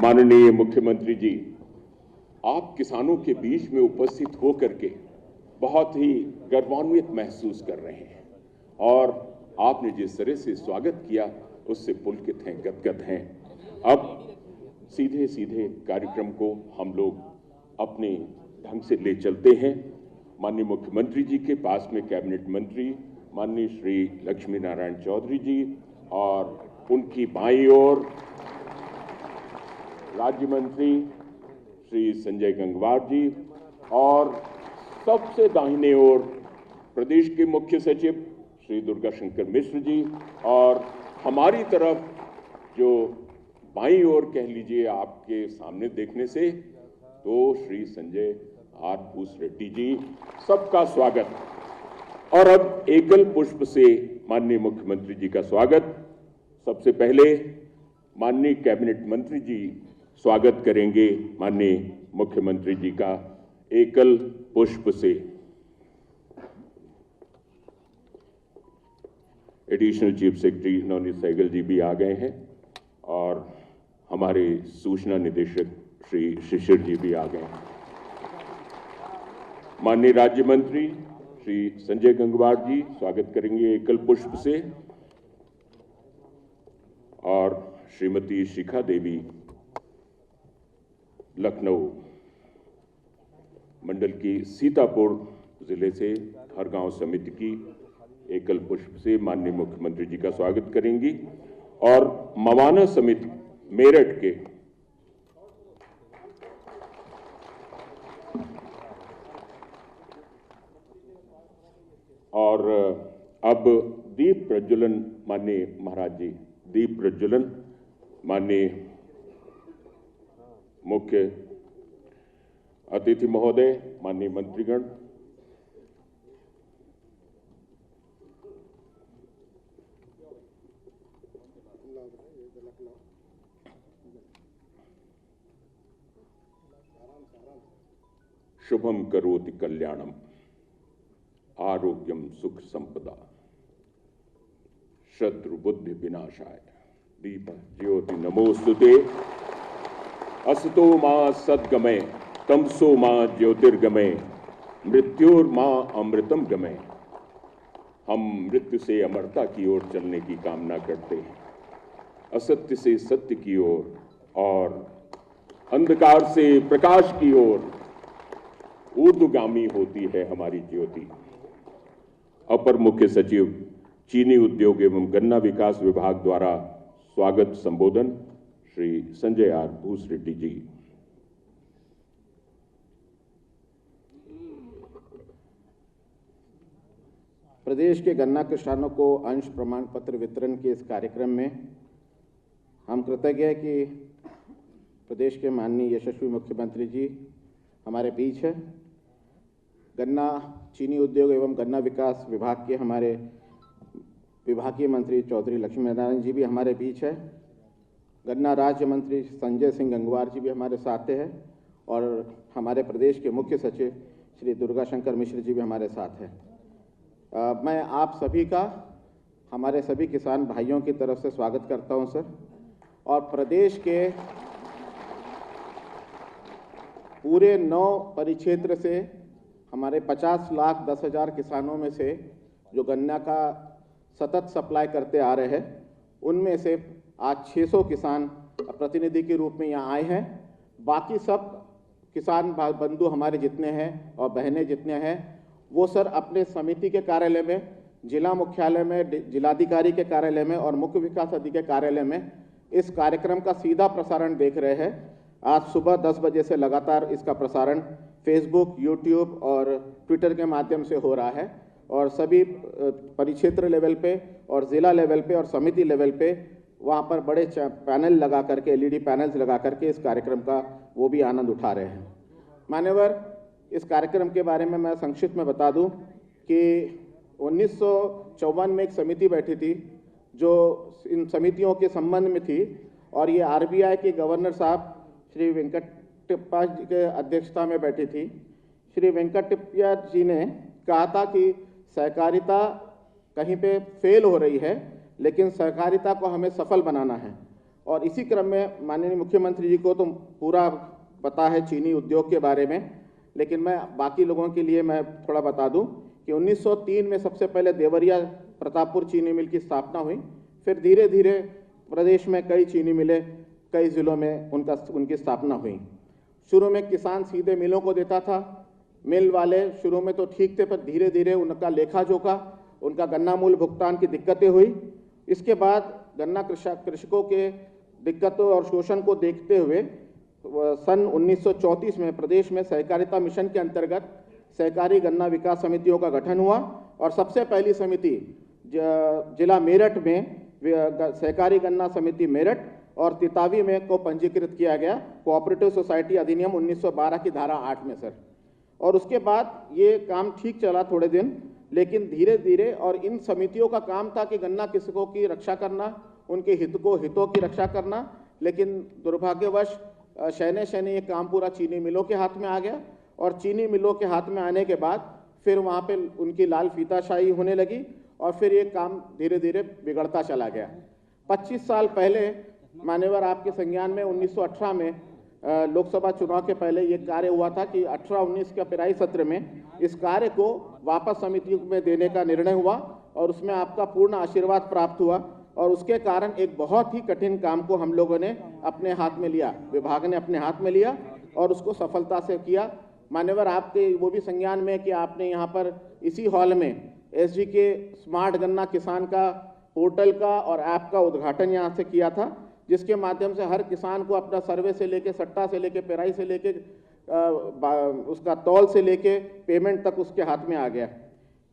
माननीय मुख्यमंत्री जी, आप किसानों के बीच में उपस्थित होकर के बहुत ही गर्वान्वित महसूस कर रहे हैं और आपने जिस तरह से स्वागत किया उससे पुलकित हैं, गदगद हैं। अब सीधे सीधे कार्यक्रम को हम लोग अपने ढंग से ले चलते हैं। माननीय मुख्यमंत्री जी के पास में कैबिनेट मंत्री माननीय श्री लक्ष्मी नारायण चौधरी जी और उनकी बाईं ओर राज्य मंत्री श्री संजय गंगवार जी और सबसे दाहिने ओर प्रदेश के मुख्य सचिव श्री दुर्गाशंकर मिश्र जी और हमारी तरफ जो बाईं ओर कह लीजिए आपके सामने देखने से तो श्री संजय आर भूसरेड्डी जी, सबका स्वागत। और अब एकल पुष्प से माननीय मुख्यमंत्री जी का स्वागत। सबसे पहले माननीय कैबिनेट मंत्री जी स्वागत करेंगे माननीय मुख्यमंत्री जी का एकल पुष्प से। Additional chief secretary Navneet Sehgal ji भी आ गए हैं और हमारे सूचना निदेशक श्री शिशिर जी भी आ गए हैं। माननीय राज्य मंत्री श्री संजय गंगवार जी स्वागत करेंगे एकल पुष्प से और श्रीमती शिखा देवी लखनऊ मंडल की सीतापुर जिले से हर गांव समिति की एकल पुष्प से माननीय मुख्यमंत्री जी का स्वागत करेंगी और मवाना समिति मेरठ के और अब दीप प्रज्वलन माननीय महाराज जी, दीप प्रज्वलन माननीय मुख्य अतिथि महोदय, माननीय मंत्रीगण, शुभम करोति कल्याणम आरोग्यम सुख संपदा शत्रु बुद्धि विनाशाय दीप ज्योति नमोस्तुते असतो मां सद्गमय तमसो मां ज्योतिर्गमय मृत्योर्मां अमृतम गमय। हम मृत्यु से अमरता की ओर चलने की कामना करते हैं, असत्य से सत्य की ओर और अंधकार से प्रकाश की ओर ऊर्ध्वगामी होती है हमारी ज्योति। अपर मुख्य सचिव चीनी उद्योग एवं गन्ना विकास विभाग द्वारा स्वागत संबोधन श्री संजय आर भूसरेड्डी जी। प्रदेश के गन्ना किसानों को अंश प्रमाण पत्र वितरण के इस कार्यक्रम में हम कृतज्ञ हैं कि प्रदेश के माननीय यशस्वी मुख्यमंत्री जी हमारे बीच है। गन्ना चीनी उद्योग एवं गन्ना विकास विभाग के हमारे विभागीय मंत्री चौधरी लक्ष्मी नारायण जी भी हमारे बीच है। गन्ना राज्य मंत्री संजय सिंह गंगवार जी भी हमारे साथ हैं और हमारे प्रदेश के मुख्य सचिव श्री दुर्गाशंकर मिश्र जी भी हमारे साथ हैं। मैं आप सभी का हमारे सभी किसान भाइयों की तरफ से स्वागत करता हूं सर। और प्रदेश के पूरे 9 परिक्षेत्र से हमारे 50,10,000 किसानों में से जो गन्ना का सतत सप्लाई करते आ रहे हैं, उनमें से आज 600 किसान प्रतिनिधि के रूप में यहाँ आए हैं। बाकी सब किसान बंधु हमारे जितने हैं और बहनें जितने हैं वो सर अपने समिति के कार्यालय में, जिला मुख्यालय में, जिलाधिकारी के कार्यालय में और मुख्य विकास अधिकारी के कार्यालय में इस कार्यक्रम का सीधा प्रसारण देख रहे हैं। आज सुबह 10 बजे से लगातार इसका प्रसारण फेसबुक, यूट्यूब और ट्विटर के माध्यम से हो रहा है और सभी परिक्षेत्र लेवल पे और ज़िला लेवल पे और समिति लेवल पे वहाँ पर बड़े पैनल लगा करके, LED पैनल्स लगा करके इस कार्यक्रम का वो भी आनंद उठा रहे हैं। मान्यवर, इस कार्यक्रम के बारे में मैं संक्षिप्त में बता दूं कि 1954 में एक समिति बैठी थी जो इन समितियों के संबंध में थी और ये RBI के गवर्नर साहब श्री वेंकटप्पा जी के अध्यक्षता में बैठी थी। श्री वेंकटप्पा जी ने कहा था कि सहकारिता कहीं पे फेल हो रही है, लेकिन सहकारिता को हमें सफल बनाना है और इसी क्रम में माननीय मुख्यमंत्री जी को तो पूरा पता है चीनी उद्योग के बारे में, लेकिन मैं बाकी लोगों के लिए मैं थोड़ा बता दूं कि 1903 में सबसे पहले देवरिया प्रतापपुर चीनी मिल की स्थापना हुई। फिर धीरे धीरे प्रदेश में कई चीनी मिलें, कई जिलों में उनकी स्थापना हुई। शुरू में किसान सीधे मिलों को देता था। मिल वाले शुरू में तो ठीक थे, पर धीरे धीरे उनका लेखा जोखा, उनका गन्ना मूल्य भुगतान की दिक्कतें हुई। इसके बाद गन्ना कृषकों के दिक्कतों और शोषण को देखते हुए सन 1934 में प्रदेश में सहकारिता मिशन के अंतर्गत सहकारी गन्ना विकास समितियों का गठन हुआ और सबसे पहली समिति जिला मेरठ में सहकारी गन्ना समिति मेरठ और तितावी में को पंजीकृत किया गया कोऑपरेटिव सोसाइटी अधिनियम 1912 की धारा 8 में सर। और उसके बाद ये काम ठीक चला थोड़े दिन, लेकिन धीरे धीरे, और इन समितियों का काम था कि गन्ना कृषकों की रक्षा करना, उनके हितों की रक्षा करना, लेकिन दुर्भाग्यवश शहने ये काम पूरा चीनी मिलों के हाथ में आ गया। और चीनी मिलों के हाथ में आने के बाद फिर वहाँ पे उनकी लाल फीताशाही होने लगी और फिर ये काम धीरे धीरे बिगड़ता चला गया। 25 साल पहले मान्यवर आपके संज्ञान में 1918 में लोकसभा चुनाव के पहले ये कार्य हुआ था कि 18-19 के पेराई सत्र में इस कार्य को वापस समिति में देने का निर्णय हुआ और उसमें आपका पूर्ण आशीर्वाद प्राप्त हुआ। और उसके कारण एक बहुत ही कठिन काम को हम लोगों ने अपने हाथ में लिया, विभाग ने अपने हाथ में लिया और उसको सफलता से किया। मान्यवर आपके वो भी संज्ञान में कि आपने यहाँ पर इसी हॉल में एसजी के स्मार्ट गन्ना किसान का पोर्टल का और ऐप का उद्घाटन यहाँ से किया था, जिसके माध्यम से हर किसान को अपना सर्वे से लेके, सट्टा से लेके, पेराई से लेके, उसका तौल से लेके पेमेंट तक उसके हाथ में आ गया।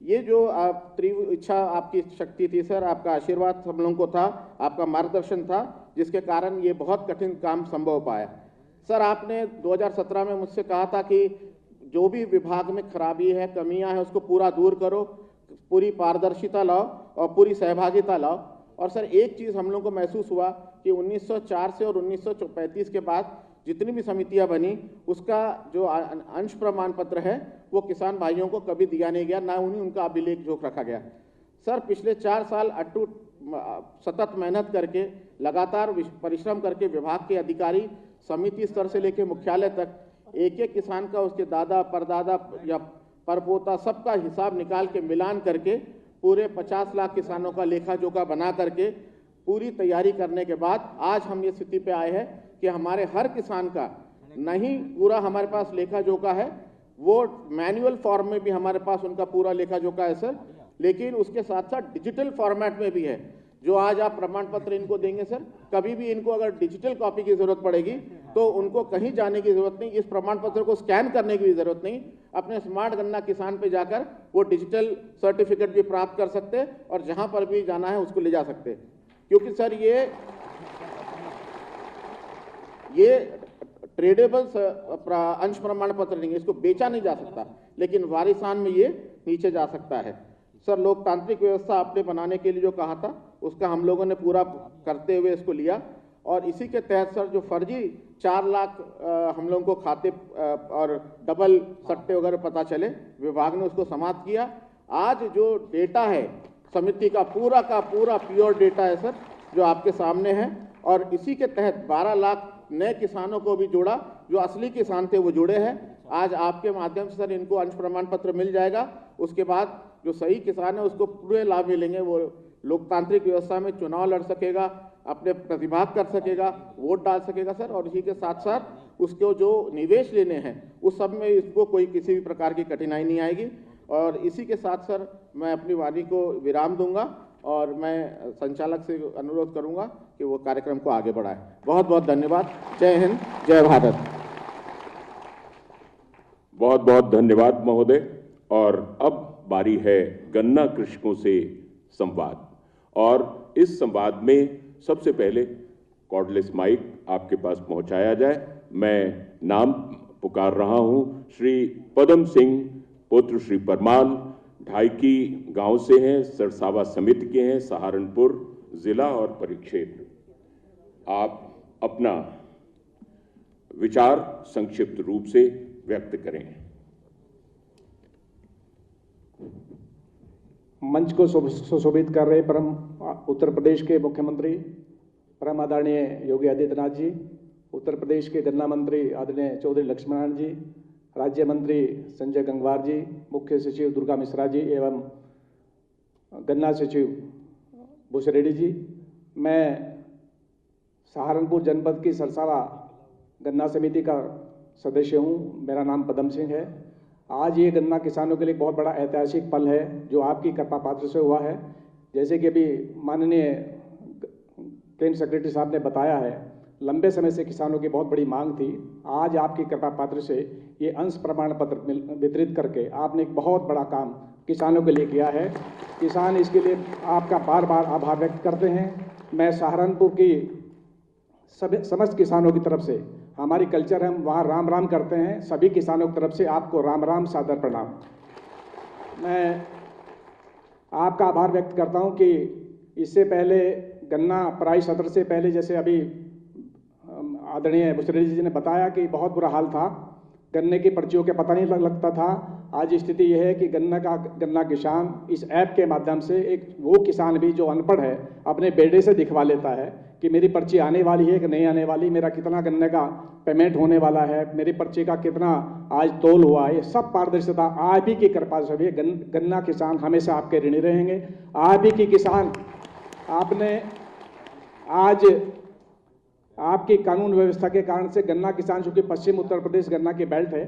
ये जो आप तीव्र इच्छा आपकी शक्ति थी सर, आपका आशीर्वाद हम लोगों को था, आपका मार्गदर्शन था, जिसके कारण ये बहुत कठिन काम संभव पाया। सर आपने 2017 में मुझसे कहा था कि जो भी विभाग में खराबी है, कमियां हैं, उसको पूरा दूर करो, पूरी पारदर्शिता लाओ और पूरी सहभागिता लाओ। और सर एक चीज़ हम लोगों को महसूस हुआ कि 1904 से और 1935 के बाद जितनी भी समितियां बनी, उसका जो अंश प्रमाण पत्र है वो किसान भाइयों को कभी दिया नहीं गया, ना उनका अभिलेख जोख रखा गया। सर पिछले 4 साल अटूट सतत मेहनत करके, लगातार परिश्रम करके विभाग के अधिकारी समिति स्तर से लेकर मुख्यालय तक एक एक किसान का, उसके दादा परदादा या परपोता सबका हिसाब निकाल के मिलान करके पूरे 50 लाख किसानों का लेखा जोखा बना करके पूरी तैयारी करने के बाद आज हम ये स्थिति पे आए हैं कि हमारे हर किसान का नहीं पूरा हमारे पास लेखा जोखा है, वो मैनुअल फॉर्म में भी हमारे पास उनका पूरा लेखा जोखा है सर, लेकिन उसके साथ साथ डिजिटल फॉर्मेट में भी है। जो आज आप प्रमाण पत्र इनको देंगे सर, कभी भी इनको अगर डिजिटल कॉपी की जरूरत पड़ेगी तो उनको कहीं जाने की जरूरत नहीं, इस प्रमाण पत्र को स्कैन करने की भी जरूरत नहीं, अपने स्मार्ट गन्ना किसान पे जाकर वो डिजिटल सर्टिफिकेट भी प्राप्त कर सकते हैं और जहां पर भी जाना है उसको ले जा सकते हैं। क्योंकि सर ये ट्रेडेबल अंश प्रमाण पत्र नहीं है, इसको बेचा नहीं जा सकता, लेकिन वारिसान में ये नीचे जा सकता है। सर लोकतांत्रिक व्यवस्था आपने बनाने के लिए जो कहा था उसका हम लोगों ने पूरा करते हुए इसको लिया और इसी के तहत सर जो फर्जी 4 लाख हम लोगों को खाते और डबल सट्टे वगैरह पता चले, विभाग ने उसको समाप्त किया। आज जो डेटा है समिति का पूरा प्योर डेटा है सर, जो आपके सामने है, और इसी के तहत 12 लाख नए किसानों को भी जोड़ा, जो असली किसान थे वो जुड़े हैं। आज आपके माध्यम से सर इनको अंश प्रमाण पत्र मिल जाएगा। उसके बाद जो सही किसान है उसको पूरे लाभ मिलेंगे, वो लोकतांत्रिक व्यवस्था में चुनाव लड़ सकेगा, अपने प्रतिभाग कर सकेगा, वोट डाल सकेगा सर, और इसी के साथ साथ उसको जो निवेश लेने हैं उस सब में इसको कोई किसी भी प्रकार की कठिनाई नहीं आएगी। और इसी के साथ सर मैं अपनी वाणी को विराम दूंगा और मैं संचालक से अनुरोध करूंगा कि वो कार्यक्रम को आगे बढ़ाए। बहुत बहुत धन्यवाद। जय हिंद, जय भारत। बहुत बहुत धन्यवाद महोदय। और अब बारी है गन्ना कृषकों से संवाद, और इस संवाद में सबसे पहले कॉर्डलेस माइक आपके पास पहुंचाया जाए। मैं नाम पुकार रहा हूं, श्री पदम सिंह पुत्र श्री परमाल, ढाईकी गांव से हैं, सरसावा समिति के हैं, सहारनपुर जिला और परिक्षेत्र। आप अपना विचार संक्षिप्त रूप से व्यक्त करें। मंच को सुशोभित कर रहे परम उत्तर प्रदेश के मुख्यमंत्री परम आदरणीय योगी आदित्यनाथ जी, उत्तर प्रदेश के गन्ना मंत्री आदरणीय चौधरी लक्ष्मण जी, राज्य मंत्री संजय गंगवार जी, मुख्य सचिव दुर्गा मिश्रा जी एवं गन्ना सचिव भूसरेड्डी जी, मैं सहारनपुर जनपद की सरसावा गन्ना समिति का सदस्य हूं। मेरा नाम पदम सिंह है। आज ये गन्ना किसानों के लिए बहुत बड़ा ऐतिहासिक पल है जो आपकी कृपा पात्र से हुआ है। जैसे कि अभी माननीय केंद्र सेक्रेटरी साहब ने बताया है, लंबे समय से किसानों की बहुत बड़ी मांग थी। आज आपकी कृपा पात्र से ये अंश प्रमाण पत्र वितरित करके आपने एक बहुत बड़ा काम किसानों के लिए किया है। किसान इसके लिए आपका बार बार आभार व्यक्त करते हैं। मैं सहारनपुर की समस्त किसानों की तरफ से, हमारी कल्चर है हम वहाँ राम राम करते हैं, सभी किसानों की तरफ से आपको राम राम सादर प्रणाम। मैं आपका आभार व्यक्त करता हूँ कि इससे पहले गन्ना पराई सत्र से पहले, जैसे अभी आदरणीय भूसरेड्डी जी ने बताया कि बहुत बुरा हाल था, गन्ने की पर्चियों के पता नहीं लगता था। आज स्थिति यह है कि गन्ना किसान इस ऐप के माध्यम से, एक वो किसान भी जो अनपढ़ है अपने बेटे से दिखवा लेता है कि मेरी पर्ची आने वाली है कि नहीं आने वाली, मेरा कितना गन्ने का पेमेंट होने वाला है, मेरी पर्ची का कितना आज तोल हुआ है। ये सब पारदर्शिता आप ही की कृपा से हुई है। गन्ना किसान हमेशा आपके ऋणी रहेंगे। आप ही की किसान, आपने आज आपकी कानून व्यवस्था के कारण से गन्ना किसान, चूंकि पश्चिम उत्तर प्रदेश गन्ना की बेल्ट है,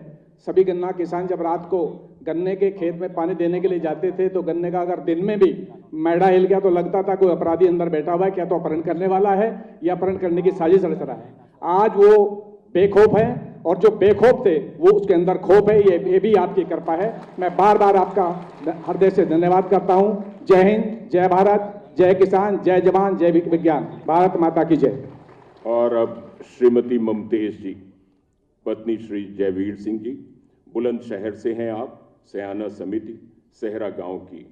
सभी गन्ना किसान जब रात को गन्ने के खेत में पानी देने के लिए जाते थे तो गन्ने का अगर दिन में भी मैड़ा हिल गया तो लगता था कोई अपराधी अंदर बैठा हुआ है, क्या तो अपहरण करने वाला है या अपहरण करने की साजिश रच रहा है। आज वो बेखौफ है और जो बेखौफ थे वो उसके अंदर खौफ है। ये भी आपकी कृपा है। मैं बार बार आपका हृदय से धन्यवाद करता हूँ। जय हिंद, जय भारत, जय किसान, जय जवान, जय विज्ञान। भारत माता की जय। और अब श्रीमती ममतेश जी, पत्नी श्री जयवीर सिंह जी, बुलंदशहर से हैं आप, सयाना समिति सेहरा गांव की।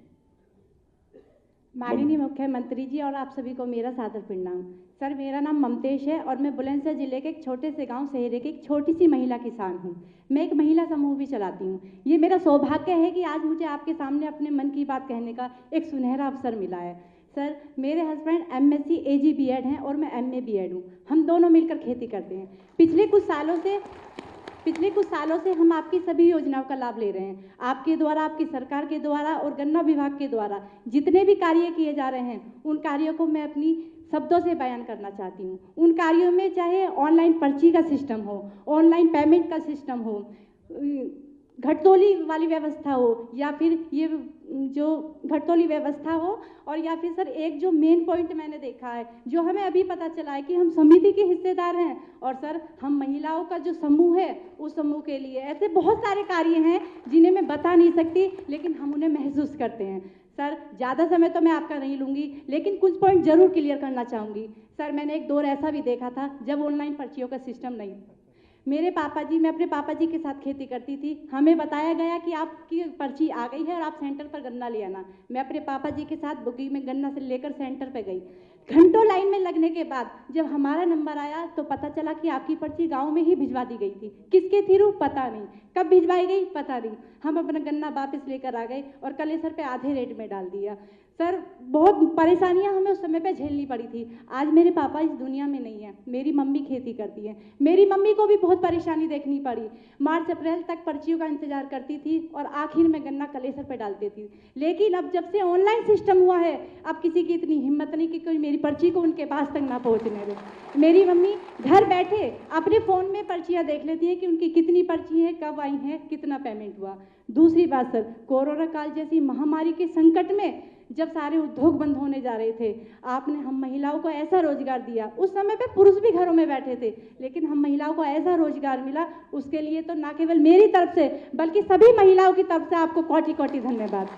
माननीय मुख्यमंत्री जी और आप सभी को मेरा सादर प्रणाम। सर, मेरा नाम ममतेश है और मैं बुलंदशहर जिले के एक छोटे से गांव सेहरे की एक छोटी सी महिला किसान हूं। मैं एक महिला समूह भी चलाती हूं। ये मेरा सौभाग्य है कि आज मुझे आपके सामने अपने मन की बात कहने का एक सुनहरा अवसर मिला है। सर, मेरे हस्बैंड MSc AG B.Ed हैं और मैं MA B.Ed हूँ। हम दोनों मिलकर खेती करते हैं। पिछले कुछ सालों से हम आपकी सभी योजनाओं का लाभ ले रहे हैं। आपके द्वारा, आपकी सरकार के द्वारा और गन्ना विभाग के द्वारा जितने भी कार्य किए जा रहे हैं, उन कार्यों को मैं अपनी शब्दों से बयान करना चाहती हूँ। उन कार्यों में चाहे ऑनलाइन पर्ची का सिस्टम हो, ऑनलाइन पेमेंट का सिस्टम हो, घटतोली वाली व्यवस्था हो, या फिर ये जो घटतोली व्यवस्था हो, और या फिर सर एक जो मेन पॉइंट मैंने देखा है, जो हमें अभी पता चला है कि हम समिति के हिस्सेदार हैं और सर हम महिलाओं का जो समूह है उस समूह के लिए ऐसे बहुत सारे कार्य हैं जिन्हें मैं बता नहीं सकती, लेकिन हम उन्हें महसूस करते हैं। सर, ज़्यादा समय तो मैं आपका नहीं लूँगी, लेकिन कुछ पॉइंट जरूर क्लियर करना चाहूँगी। सर, मैंने एक दौर ऐसा भी देखा था जब ऑनलाइन पर्चियों का सिस्टम नहीं था। मैं अपने पापा जी के साथ खेती करती थी। हमें बताया गया कि आपकी पर्ची आ गई है और आप सेंटर पर गन्ना ले आना। मैं अपने पापा जी के साथ बुकी में गन्ना से लेकर सेंटर पे गई। घंटों लाइन में लगने के बाद जब हमारा नंबर आया तो पता चला कि आपकी पर्ची गांव में ही भिजवा दी गई थी। किसके थ्रू पता नहीं, कब भिजवाई गई पता नहीं। हम अपना गन्ना वापस लेकर आ गए और कलेसर पे आधे रेट में डाल दिया। सर, बहुत परेशानियां हमें उस समय पे झेलनी पड़ी थी। आज मेरे पापा इस दुनिया में नहीं है, मेरी मम्मी खेती करती है। मेरी मम्मी को भी बहुत परेशानी देखनी पड़ी। मार्च अप्रैल तक पर्चियों का इंतजार करती थी और आखिर में गन्ना कलेसर पे डालती थी। लेकिन अब जब से ऑनलाइन सिस्टम हुआ है, अब किसी की इतनी हिम्मत नहीं कि कोई मेरी पर्ची को उनके पास तक ना पहुंचने दे। मेरी मम्मी घर बैठे अपने फ़ोन में पर्चियाँ देख लेती है कि उनकी कितनी पर्ची है, कब आई है, कितना पेमेंट हुआ। दूसरी बात सर, कोरोना काल जैसी महामारी के संकट में जब सारे उद्योग बंद होने जा रहे थे, आपने हम महिलाओं को ऐसा रोजगार दिया। उस समय पे पुरुष भी घरों में बैठे थे, लेकिन हम महिलाओं को ऐसा रोजगार मिला, उसके लिए तो ना केवल मेरी तरफ से बल्कि सभी महिलाओं की तरफ से आपको कोटि कोटि धन्यवाद।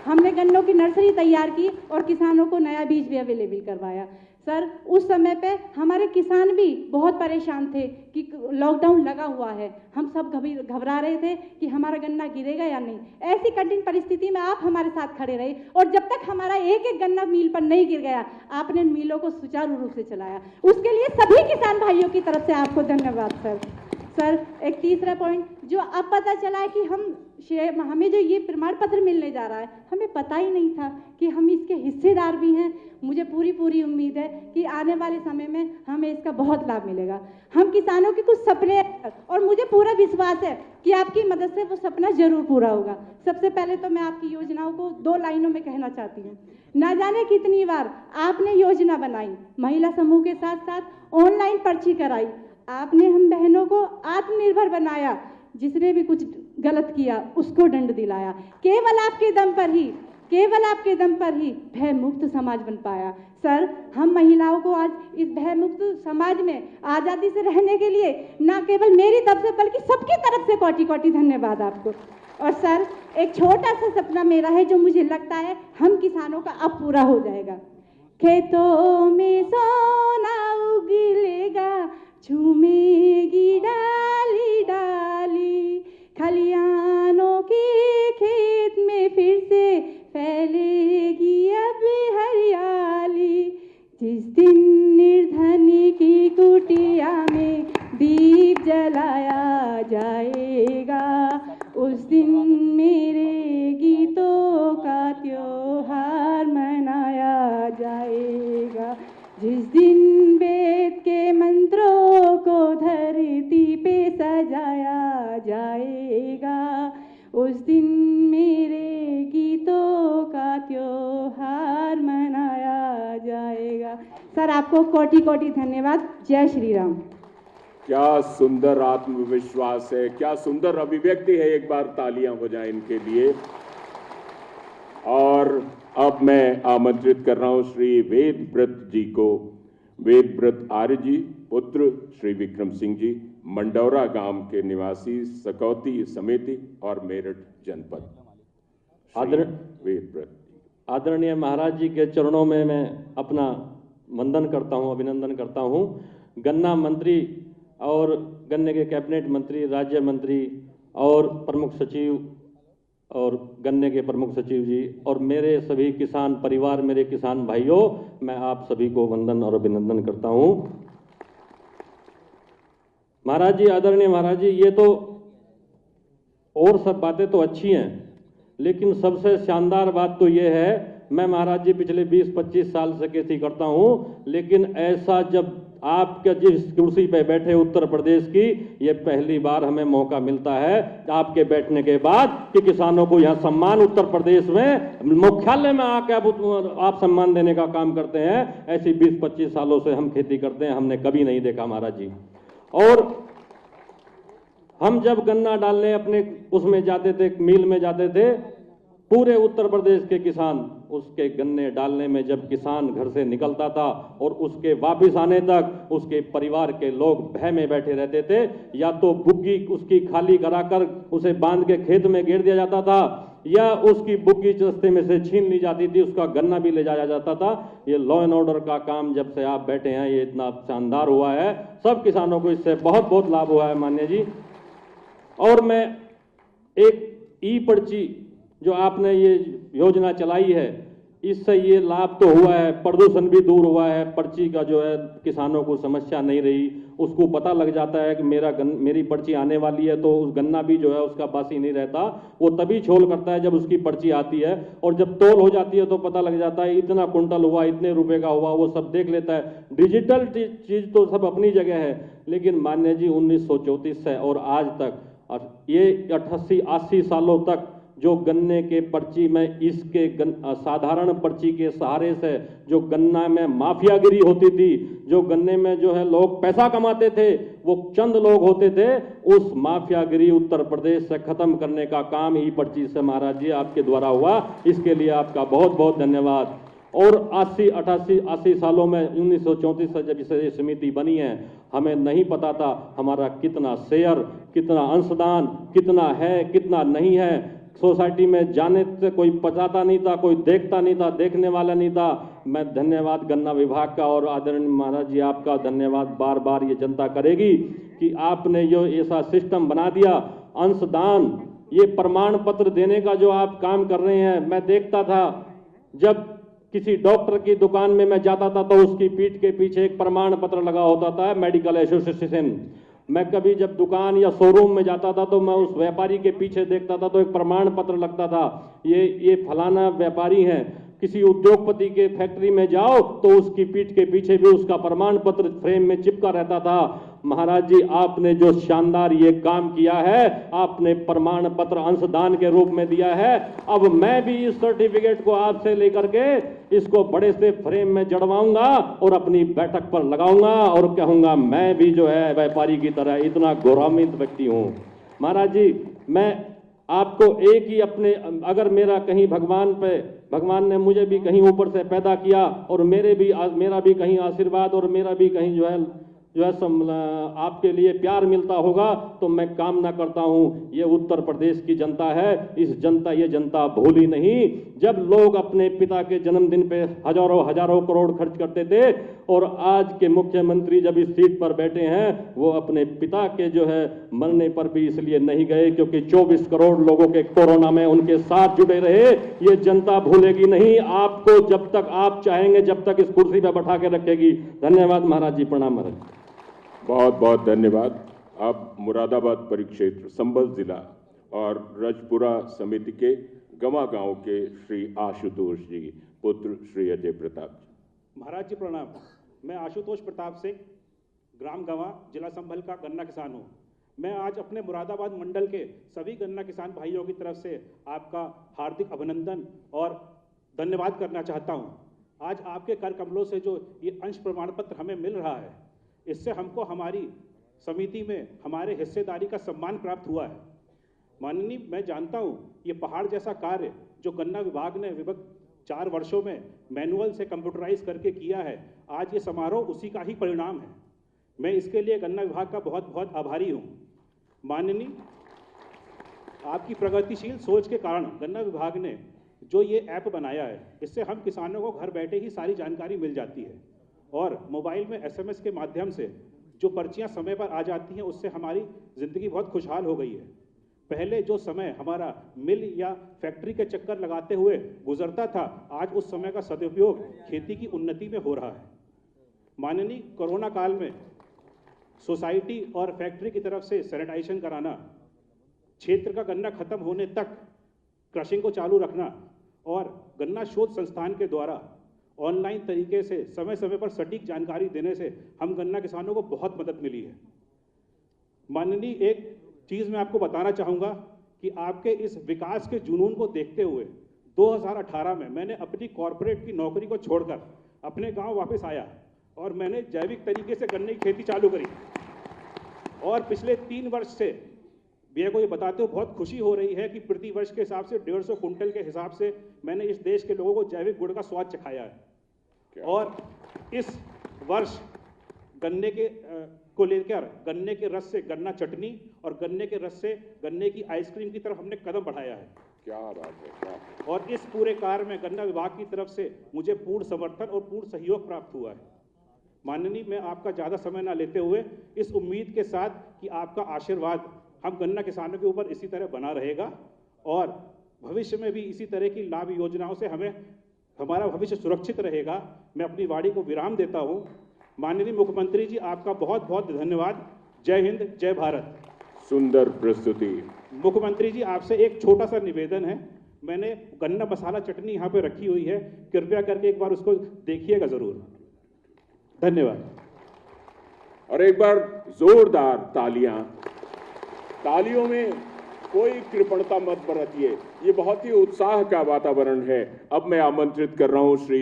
हमने गन्नों की नर्सरी तैयार की और किसानों को नया बीज भी अवेलेबल करवाया। सर, उस समय पे हमारे किसान भी बहुत परेशान थे कि लॉकडाउन लगा हुआ है। हम सब घबरा रहे थे कि हमारा गन्ना गिरेगा या नहीं। ऐसी कठिन परिस्थिति में आप हमारे साथ खड़े रहे और जब तक हमारा एक एक गन्ना मील पर नहीं गिर गया, आपने मीलों को सुचारू रूप से चलाया। उसके लिए सभी किसान भाइयों की तरफ से आपको धन्यवाद सर। सर एक तीसरा पॉइंट जो अब पता चला है कि हमें जो ये प्रमाण पत्र मिलने जा रहा है, हमें पता ही नहीं था कि हम इसके हिस्सेदार भी हैं। मुझे पूरी उम्मीद है कि आने वाले समय में हमें इसका बहुत लाभ मिलेगा। हम किसानों के कुछ सपने हैं और मुझे पूरा विश्वास है कि आपकी मदद से वो सपना जरूर पूरा होगा। सबसे पहले तो मैं आपकी योजनाओं को 2 लाइनों में कहना चाहती हूँ। ना जाने कितनी बार आपने योजना बनाई, महिला समूह के साथ साथ ऑनलाइन पर्ची कराई, आपने हम बहनों को आत्मनिर्भर बनाया, जिसने भी कुछ गलत किया उसको दंड दिलाया। केवल आपके दम पर ही भय मुक्त समाज बन पाया। सर, हम महिलाओं को आज इस भय मुक्त समाज में आज़ादी से रहने के लिए ना केवल मेरी तरफ से बल्कि सबकी तरफ से कोटि धन्यवाद आपको। और सर, एक छोटा सा सपना मेरा है जो मुझे लगता है हम किसानों का अब पूरा हो जाएगा। खेतों में सोना उगलेगा, झूमेगी डाली डाली, खलियानों के खेत में फिर से फैलेगी अब हरियाली। जिस दिन निर्धनी की कुटिया में दीप जलाया जाएगा, उस दिन मेरे गीतों का त्योहार मनाया जाएगा। जिस दिन वेद के मंत्रों को धरती पे सजाया जाएगा, उस दिन मेरे गीतों का त्योहार मनाया जाएगा। सर, आपको कोटि धन्यवाद। जय श्री राम। क्या सुंदर आत्मविश्वास है, क्या सुंदर अभिव्यक्ति है। एक बार तालियां हो जाएं इनके लिए। और अब मैं आमंत्रित कर रहा हूं श्री वेदव्रत जी को। वेदव्रत आर्य जी, पुत्र श्री विक्रम सिंह जी, मंडौरा गांव के निवासी, सकौती समिति और मेरठ जनपद। आदरणीय महाराज जी के चरणों में मैं अपना वंदन करता हूं, अभिनंदन करता हूं। गन्ना मंत्री और गन्ने के कैबिनेट मंत्री, राज्य मंत्री और प्रमुख सचिव और गन्ने के प्रमुख सचिव जी और मेरे सभी किसान परिवार, मेरे किसान भाइयों, मैं आप सभी को वंदन और अभिनंदन करता हूं। महाराज जी, आदरणीय महाराज जी, ये तो और सब बातें तो अच्छी हैं, लेकिन सबसे शानदार बात तो ये है, मैं महाराज जी पिछले 20-25 साल से खेती करता हूं, लेकिन ऐसा जब आपके जिस कुर्सी पे बैठे उत्तर प्रदेश की, ये पहली बार हमें मौका मिलता है आपके बैठने के बाद कि किसानों को यहाँ सम्मान उत्तर प्रदेश में मुख्यालय में आकर आप सम्मान देने का काम करते हैं। ऐसी 20-25 सालों से हम खेती करते हैं, हमने कभी नहीं देखा महाराज जी। और हम जब गन्ना डालने अपने उसमें जाते थे, मिल में जाते थे, पूरे उत्तर प्रदेश के किसान उसके गन्ने डालने में जब किसान घर से निकलता था और उसके वापस आने तक उसके परिवार के लोग भय में बैठे रहते थे। या तो बुग्गी उसकी खाली कराकर उसे बांध के खेत में गिर दिया जाता था, या उसकी बुग्गी रास्ते में से छीन ली जाती थी, उसका गन्ना भी ले जाया जाता था। ये लॉ एंड ऑर्डर का काम जब से आप बैठे हैं ये इतना शानदार हुआ है, सब किसानों को इससे बहुत बहुत लाभ हुआ है मान्य जी। और मैं एक ई पर्ची जो आपने ये योजना चलाई है, इससे ये लाभ तो हुआ है, प्रदूषण भी दूर हुआ है, पर्ची का जो है किसानों को समस्या नहीं रही, उसको पता लग जाता है कि मेरी पर्ची आने वाली है, तो उस गन्ना भी जो है उसका बासी नहीं रहता। वो तभी छोल करता है जब उसकी पर्ची आती है, और जब तौल हो जाती है तो पता लग जाता है इतना कुंटल हुआ, इतने रुपए का हुआ, वो सब देख लेता है। डिजिटल चीज तो सब अपनी जगह है, लेकिन मान्य जी 1934 से और आज तक, और ये 88-80 सालों तक जो गन्ने के पर्ची में इसके साधारण पर्ची के सहारे से जो गन्ना में माफियागिरी होती थी, जो गन्ने में जो है लोग पैसा कमाते थे, वो चंद लोग होते थे, उस माफियागिरी उत्तर प्रदेश से खत्म करने का काम ई पर्ची से महाराज जी आपके द्वारा हुआ। इसके लिए आपका बहुत बहुत धन्यवाद। और 80 सालों में 1934 से जब ये समिति बनी है, हमें नहीं पता था हमारा कितना शेयर, कितना अंशदान, कितना है, कितना नहीं है। सोसाइटी में जाने से कोई पचाता नहीं था, कोई देखता नहीं था, देखने वाला नहीं था। मैं धन्यवाद गन्ना विभाग का और आदरणीय महाराज जी आपका धन्यवाद बार बार ये जनता करेगी कि आपने जो ऐसा सिस्टम बना दिया। अंशदान, ये प्रमाण पत्र देने का जो आप काम कर रहे हैं, मैं देखता था जब किसी डॉक्टर की दुकान में मैं जाता था तो उसकी पीठ के पीछे एक प्रमाण पत्र लगा होता था, मेडिकल एसोसिएशन, मैं कभी जब दुकान या शोरूम में जाता था तो मैं उस व्यापारी के पीछे देखता था तो एक प्रमाण पत्र लगता था, ये फलाना व्यापारी है। किसी उद्योगपति के फैक्ट्री में जाओ तो उसकी पीठ के पीछे भी उसका प्रमाण पत्र फ्रेम में चिपका रहता था। महाराज जी, आपने जो शानदार ये काम किया है, आपने प्रमाण पत्र अंशदान के रूप में दिया है। अब मैं भी इस सर्टिफिकेट को आपसे लेकर के इसको बड़े से फ्रेम में जड़वाऊंगा और अपनी बैठक पर लगाऊंगा और कहूंगा मैं भी जो है व्यापारी की तरह इतना गौरवान्वित व्यक्ति हूं। महाराज जी, मैं आपको एक ही अपने, अगर मेरा कहीं भगवान ने मुझे भी कहीं ऊपर से पैदा किया और मेरा भी कहीं आशीर्वाद और मेरा भी कहीं जो है आपके लिए प्यार मिलता होगा तो मैं कामना करता हूं, ये उत्तर प्रदेश की जनता है, ये जनता भूली नहीं। जब लोग अपने पिता के जन्मदिन पे हजारों करोड़ खर्च करते थे और आज के मुख्यमंत्री जब इस सीट पर बैठे हैं, वो अपने पिता के जो है मरने पर भी इसलिए नहीं गए क्योंकि 24 करोड़ लोगों के कोरोना में उनके साथ जुड़े रहे। ये जनता भूलेगी नहीं, आपको जब तक आप चाहेंगे जब तक इस कुर्सी पर बैठा के रखेगी। धन्यवाद महाराज जी, प्रणाम महाराज। बहुत बहुत धन्यवाद। अब मुरादाबाद परिक्षेत्र संभल जिला और रजपुरा समिति के गवा गांव के श्री आशुतोष जी, पुत्र श्री अजय प्रताप जी। महाराज जी प्रणाम। मैं आशुतोष प्रताप सिंह, ग्राम गवा, जिला संभल का गन्ना किसान हूँ। मैं आज अपने मुरादाबाद मंडल के सभी गन्ना किसान भाइयों की तरफ से आपका हार्दिक अभिनंदन और धन्यवाद करना चाहता हूँ। आज आपके कर कमलों से जो ये अंश प्रमाण पत्र हमें मिल रहा है, इससे हमको हमारी समिति में हमारे हिस्सेदारी का सम्मान प्राप्त हुआ है। माननीय, मैं जानता हूँ ये पहाड़ जैसा कार्य जो गन्ना विभाग ने विगत 4 वर्षों में मैनुअल से कंप्यूटराइज करके किया है, आज ये समारोह उसी का ही परिणाम है। मैं इसके लिए गन्ना विभाग का बहुत बहुत आभारी हूँ। माननीय, आपकी प्रगतिशील सोच के कारण गन्ना विभाग ने जो ये ऐप बनाया है, इससे हम किसानों को घर बैठे ही सारी जानकारी मिल जाती है और मोबाइल में SMS के माध्यम से जो पर्चियां समय पर आ जाती हैं, उससे हमारी ज़िंदगी बहुत खुशहाल हो गई है। पहले जो समय हमारा मिल या फैक्ट्री के चक्कर लगाते हुए गुजरता था, आज उस समय का सदुपयोग खेती की उन्नति में हो रहा है। माननीय, कोरोना काल में सोसाइटी और फैक्ट्री की तरफ से सैनिटाइजेशन कराना, क्षेत्र का गन्ना खत्म होने तक क्रशिंग को चालू रखना और गन्ना शोध संस्थान के द्वारा ऑनलाइन तरीके से समय समय पर सटीक जानकारी देने से हम गन्ना किसानों को बहुत मदद मिली है। माननीय, एक चीज़ मैं आपको बताना चाहूँगा कि आपके इस विकास के जुनून को देखते हुए 2018 में मैंने अपनी कॉरपोरेट की नौकरी को छोड़कर अपने गांव वापस आया और मैंने जैविक तरीके से गन्ने की खेती चालू करी और पिछले 3 वर्ष से भैया को ये बताते हुए बहुत खुशी हो रही है कि प्रति वर्ष के हिसाब से 150 कुंटल के हिसाब से मैंने इस देश के लोगों को जैविक गुड़ का स्वाद चखाया है। और इस वर्ष गन्ने के को लेकर गन्ने के रस से गन्ना चटनी और गन्ने के रस से गन्ने की आइसक्रीम की तरफ हमने कदम बढ़ाया है। क्या बात है, क्या। और इस पूरे कार्य में गन्ना विभाग की तरफ से मुझे पूर्ण समर्थन और पूर्ण सहयोग प्राप्त हुआ है। माननीय, मैं आपका ज़्यादा समय ना लेते हुए इस उम्मीद के साथ कि आपका आशीर्वाद हम गन्ना किसानों के ऊपर इसी तरह बना रहेगा और भविष्य में भी इसी तरह की लाभ योजनाओं से हमारा भविष्य सुरक्षित रहेगा, मैं अपनी वाणी को विराम देता हूं। माननीय मुख्यमंत्री जी, आपका बहुत बहुत धन्यवाद। जय हिंद, जय भारत। सुंदर प्रस्तुति। मुख्यमंत्री जी, आपसे एक छोटा सा निवेदन है। मैंने गन्ना मसाला चटनी यहाँ पे रखी हुई है, कृपया करके एक बार उसको देखिएगा जरूर। धन्यवाद। और एक बार जोरदार तालियां। तालियों में कोई कृपणता मत बरतिए, ये बहुत ही उत्साह का वातावरण है। अब मैं आमंत्रित कर रहा हूं श्री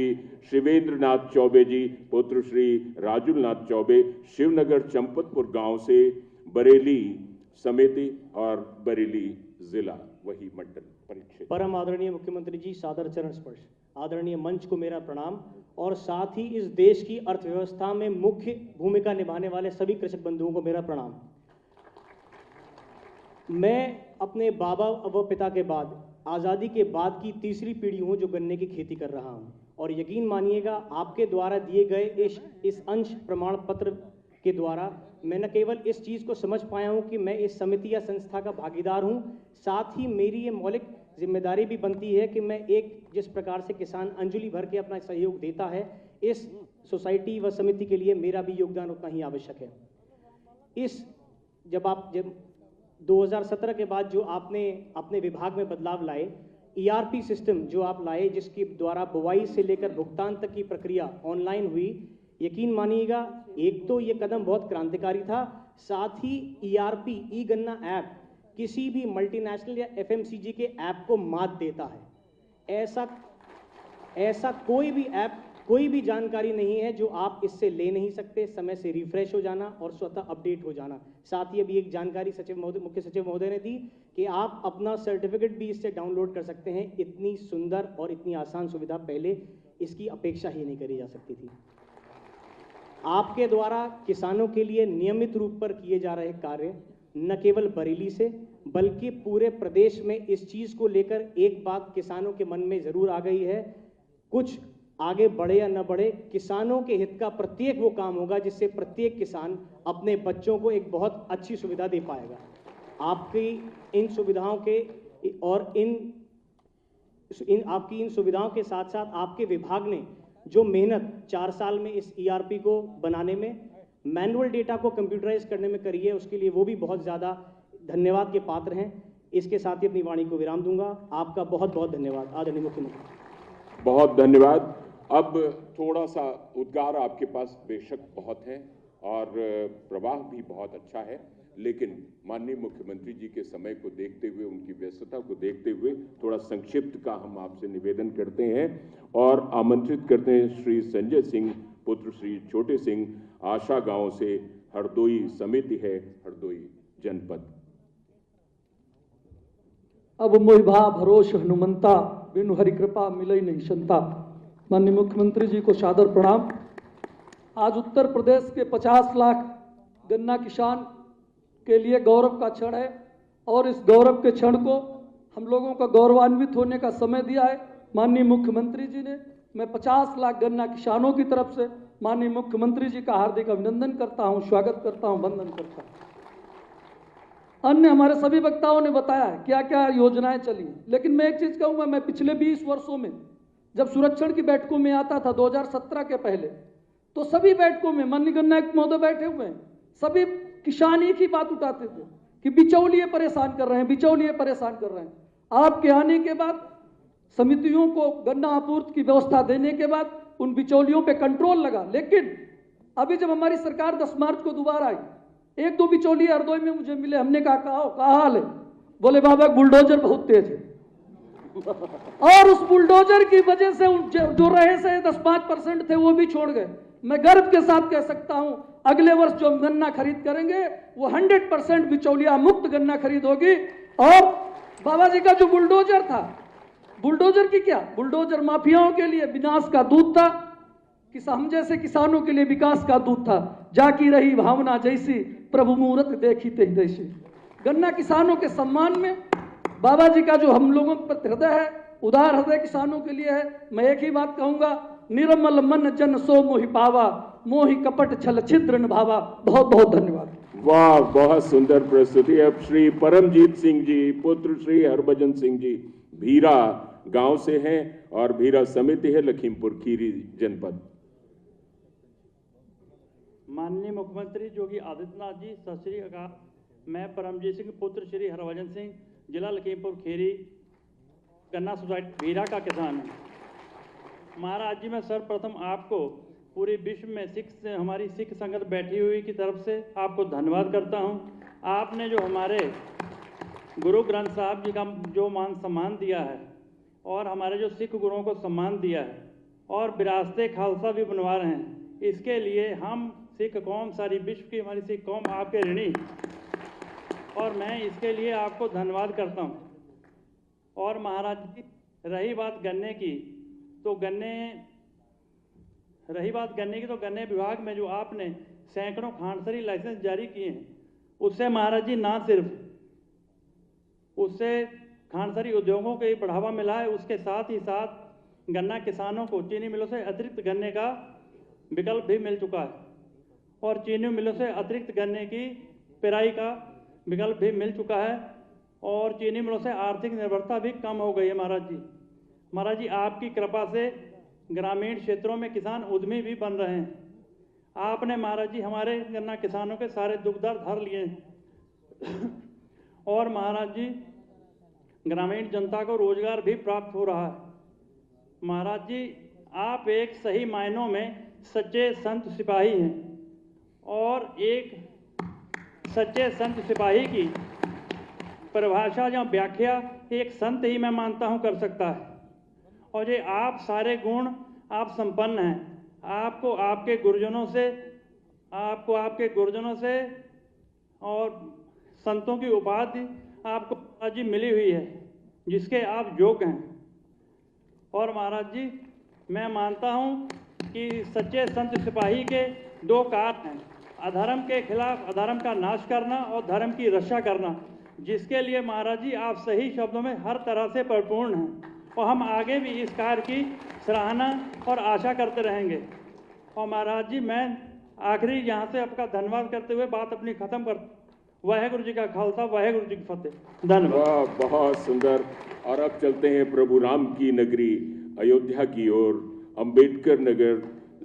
शिवेंद्र नाथ चौबे जी, पुत्र श्री राजुल नाथ चौबे, शिवनगर चंपतपुर गांव से, बरेली समिति और बरेली जिला वही मंडल परिक्षेत्र। परम आदरणीय मुख्यमंत्री जी, सादर चरण स्पर्श। आदरणीय मंच को मेरा प्रणाम और साथ ही इस देश की अर्थव्यवस्था में मुख्य भूमिका निभाने वाले सभी कृषक बंधुओं को मेरा प्रणाम। मैं अपने बाबा व पिता के बाद आज़ादी के बाद की तीसरी पीढ़ी हूँ जो गन्ने की खेती कर रहा हूँ और यकीन मानिएगा, आपके द्वारा दिए गए इस अंश प्रमाण पत्र के द्वारा मैं न केवल इस चीज़ को समझ पाया हूँ कि मैं इस समिति या संस्था का भागीदार हूँ, साथ ही मेरी ये मौलिक जिम्मेदारी भी बनती है कि मैं जिस प्रकार से किसान अंजलि भर के अपना सहयोग देता है, इस सोसाइटी व समिति के लिए मेरा भी योगदान उतना ही आवश्यक है। इस जब 2017 के बाद जो आपने अपने विभाग में बदलाव लाए, ERP सिस्टम जो आप लाए, जिसके द्वारा बुवाई से लेकर भुगतान तक की प्रक्रिया ऑनलाइन हुई, यकीन मानिएगा एक तो ये कदम बहुत क्रांतिकारी था, साथ ही ERP ई गन्ना ऐप किसी भी मल्टीनेशनल या FMCG के ऐप को मात देता है। ऐसा कोई भी ऐप, कोई भी जानकारी नहीं है जो आप इससे ले नहीं सकते। समय से रिफ्रेश हो जाना और स्वतः अपडेट हो जाना। साथ ही अभी एक जानकारी मुख्य सचिव महोदय ने दी कि आप अपना सर्टिफिकेट भी इससे डाउनलोड कर सकते हैं। इतनी सुंदर और इतनी आसान सुविधा पहले इसकी अपेक्षा ही नहीं करी जा सकती थी। आपके द्वारा किसानों के लिए नियमित रूप पर किए जा रहे कार्य न केवल बरेली से बल्कि पूरे प्रदेश में इस चीज को लेकर एक बात किसानों के मन में जरूर आ गई है, कुछ आगे बढ़े या न बढ़े, किसानों के हित का प्रत्येक वो काम होगा जिससे प्रत्येक किसान अपने बच्चों को एक बहुत अच्छी सुविधा दे पाएगा। आपकी इन सुविधाओं के और आपकी इन सुविधाओं के साथ साथ आपके विभाग ने जो मेहनत 4 साल में इस ERP को बनाने में, मैनुअल डेटा को कंप्यूटराइज करने में करी है, उसके लिए वो भी बहुत ज़्यादा धन्यवाद के पात्र हैं। इसके साथ ही अपनी वाणी को विराम दूंगा। आपका बहुत बहुत धन्यवाद आदरणीय मुख्यमंत्री। बहुत धन्यवाद। अब थोड़ा सा उद्गार आपके पास बेशक बहुत है और प्रवाह भी बहुत अच्छा है, लेकिन माननीय मुख्यमंत्री जी के समय को देखते हुए, उनकी व्यस्तता को देखते हुए थोड़ा संक्षिप्त का हम आपसे निवेदन करते हैं और आमंत्रित करते हैं श्री संजय सिंह पुत्र श्री छोटे सिंह, आशा गांव से, हरदोई समिति है, हरदोई जनपद। अब मोहि भा भरोस हनुमंता, बिनु हरि कृपा मिलई नहीं संता। माननीय मुख्यमंत्री जी को सादर प्रणाम। आज उत्तर प्रदेश के 50 लाख गन्ना किसान के लिए गौरव का क्षण है और इस गौरव के क्षण को हम लोगों का गौरवान्वित होने का समय दिया है माननीय मुख्यमंत्री जी ने। मैं 50 लाख गन्ना किसानों की तरफ से माननीय मुख्यमंत्री जी का हार्दिक अभिनंदन करता हूं, स्वागत करता हूं, वंदन करता हूं। अन्य हमारे सभी वक्ताओं ने बताया क्या क्या योजनाएं चली, लेकिन मैं एक चीज कहूंगा, मैं पिछले 20 वर्षों में जब सुरक्षण की बैठकों में आता था 2017 के पहले, तो सभी बैठकों में माननीय गन्ना महोदय बैठे हुए हैं, सभी किसान एक ही बात उठाते थे कि बिचौलिए परेशान कर रहे हैं, बिचौलिए परेशान कर रहे हैं। आपके आने के बाद, समितियों को गन्ना आपूर्ति की व्यवस्था देने के बाद उन बिचौलियों पे कंट्रोल लगा। लेकिन अभी जब हमारी सरकार 10 मार्च को दोबारा आई, 1-2 बिचौलिए हरदोई में मुझे मिले, हमने कहा हाल है? बोले बाबा बुलडोजर बहुत तेज है और उस बुलडोजर की वजह से जो रहे से 10-5% थे वो भी छोड़ गए। मैं गर्व के साथ कह सकता हूं अगले वर्ष जो हम गन्ना खरीद करेंगे वो 100% बिचौलिया मुक्त गन्ना खरीद होगी। और बाबा जी का जो बुलडोजर था, बुलडोजर की क्या, बुलडोजर माफियाओं के लिए विनाश का दूत था, हम जैसे किसानों के लिए विकास का दूत था। जाकी रही भावना जैसी, प्रभु मुहूर्त देखी ते जैसी। गन्ना किसानों के सम्मान में बाबा जी का जो हम लोगों पर हृदय है, उदार हृदय किसानों के लिए है। मैं एक ही बात कहूंगा, निर्मल मन जन सो मोहि पावा, मोहि कपट छल छिद्र न भावा। बहुत बहुत धन्यवाद। वाह, बहुत सुंदर प्रस्तुति। अब श्री परमजीत सिंह जी पुत्र श्री हरभजन सिंह जी भीरा गांव से हैं और भीरा समिति है, लखीमपुर खीरी जनपद। माननीय मुख्यमंत्री योगी आदित्यनाथ जी, सत श्री अकाल। मैं परमजीत सिंह पुत्र श्री हरभजन सिंह, जिला लखीमपुर खीरी, गन्ना सोसाइटी भीरा का किसान हूँ। महाराज जी, मैं सर्वप्रथम आपको पूरे विश्व में हमारी सिख संगत बैठी हुई की तरफ से आपको धन्यवाद करता हूँ। आपने जो हमारे गुरु ग्रंथ साहब जी का जो मान सम्मान दिया है और हमारे जो सिख गुरुओं को सम्मान दिया है और विरासते खालसा भी बनवा रहे हैं, इसके लिए हम सिख कौम, सारी विश्व की हमारी सिख कौम आपके ऋणी, और मैं इसके लिए आपको धन्यवाद करता हूँ। और महाराज जी, रही बात गन्ने की, तो गन्ने विभाग में जो आपने सैकड़ों खांडसरी लाइसेंस जारी किए हैं, उससे महाराज जी ना सिर्फ उससे खांडसरी उद्योगों को बढ़ावा मिला है, उसके साथ ही साथ गन्ना किसानों को चीनी मिलों से अतिरिक्त गन्ने का विकल्प भी मिल चुका है और चीनी मिलों से अतिरिक्त गन्ने की पेराई का विकल्प भी मिल चुका है और चीनी मिलों से आर्थिक निर्भरता भी कम हो गई है। महाराज जी, आपकी कृपा से ग्रामीण क्षेत्रों में किसान उद्यमी भी बन रहे हैं। आपने महाराज जी हमारे गन्ना किसानों के सारे दुख दर्द हर लिए हैं। और महाराज जी ग्रामीण जनता को रोजगार भी प्राप्त हो रहा है। महाराज जी आप एक सही मायनों में सच्चे संत सिपाही हैं और एक सच्चे संत सिपाही की परिभाषा या व्याख्या एक संत ही मैं मानता हूं कर सकता है। और ये आप सारे गुण आप संपन्न हैं। आपको आपके गुरुजनों से और संतों की उपाधि आपको महाराज जी मिली हुई है जिसके आप योग्य हैं। और महाराज जी मैं मानता हूं कि सच्चे संत सिपाही के दो कार्य हैं, अधर्म के खिलाफ अधर्म का नाश करना और धर्म की रक्षा करना, जिसके लिए महाराज जी आप सही शब्दों में हर तरह से परिपूर्ण हैं और हम आगे भी इस कार्य की सराहना और आशा करते रहेंगे। और महाराज जी मैं आखिरी यहाँ से आपका धन्यवाद करते हुए बात अपनी खत्म कर, वाहेगुरु जी का खालसा वाहेगुरु जी की फतेह। धन्यवाद। वाह, बहुत सुंदर। और अब चलते हैं प्रभु राम की नगरी अयोध्या की ओर। अंबेडकर नगर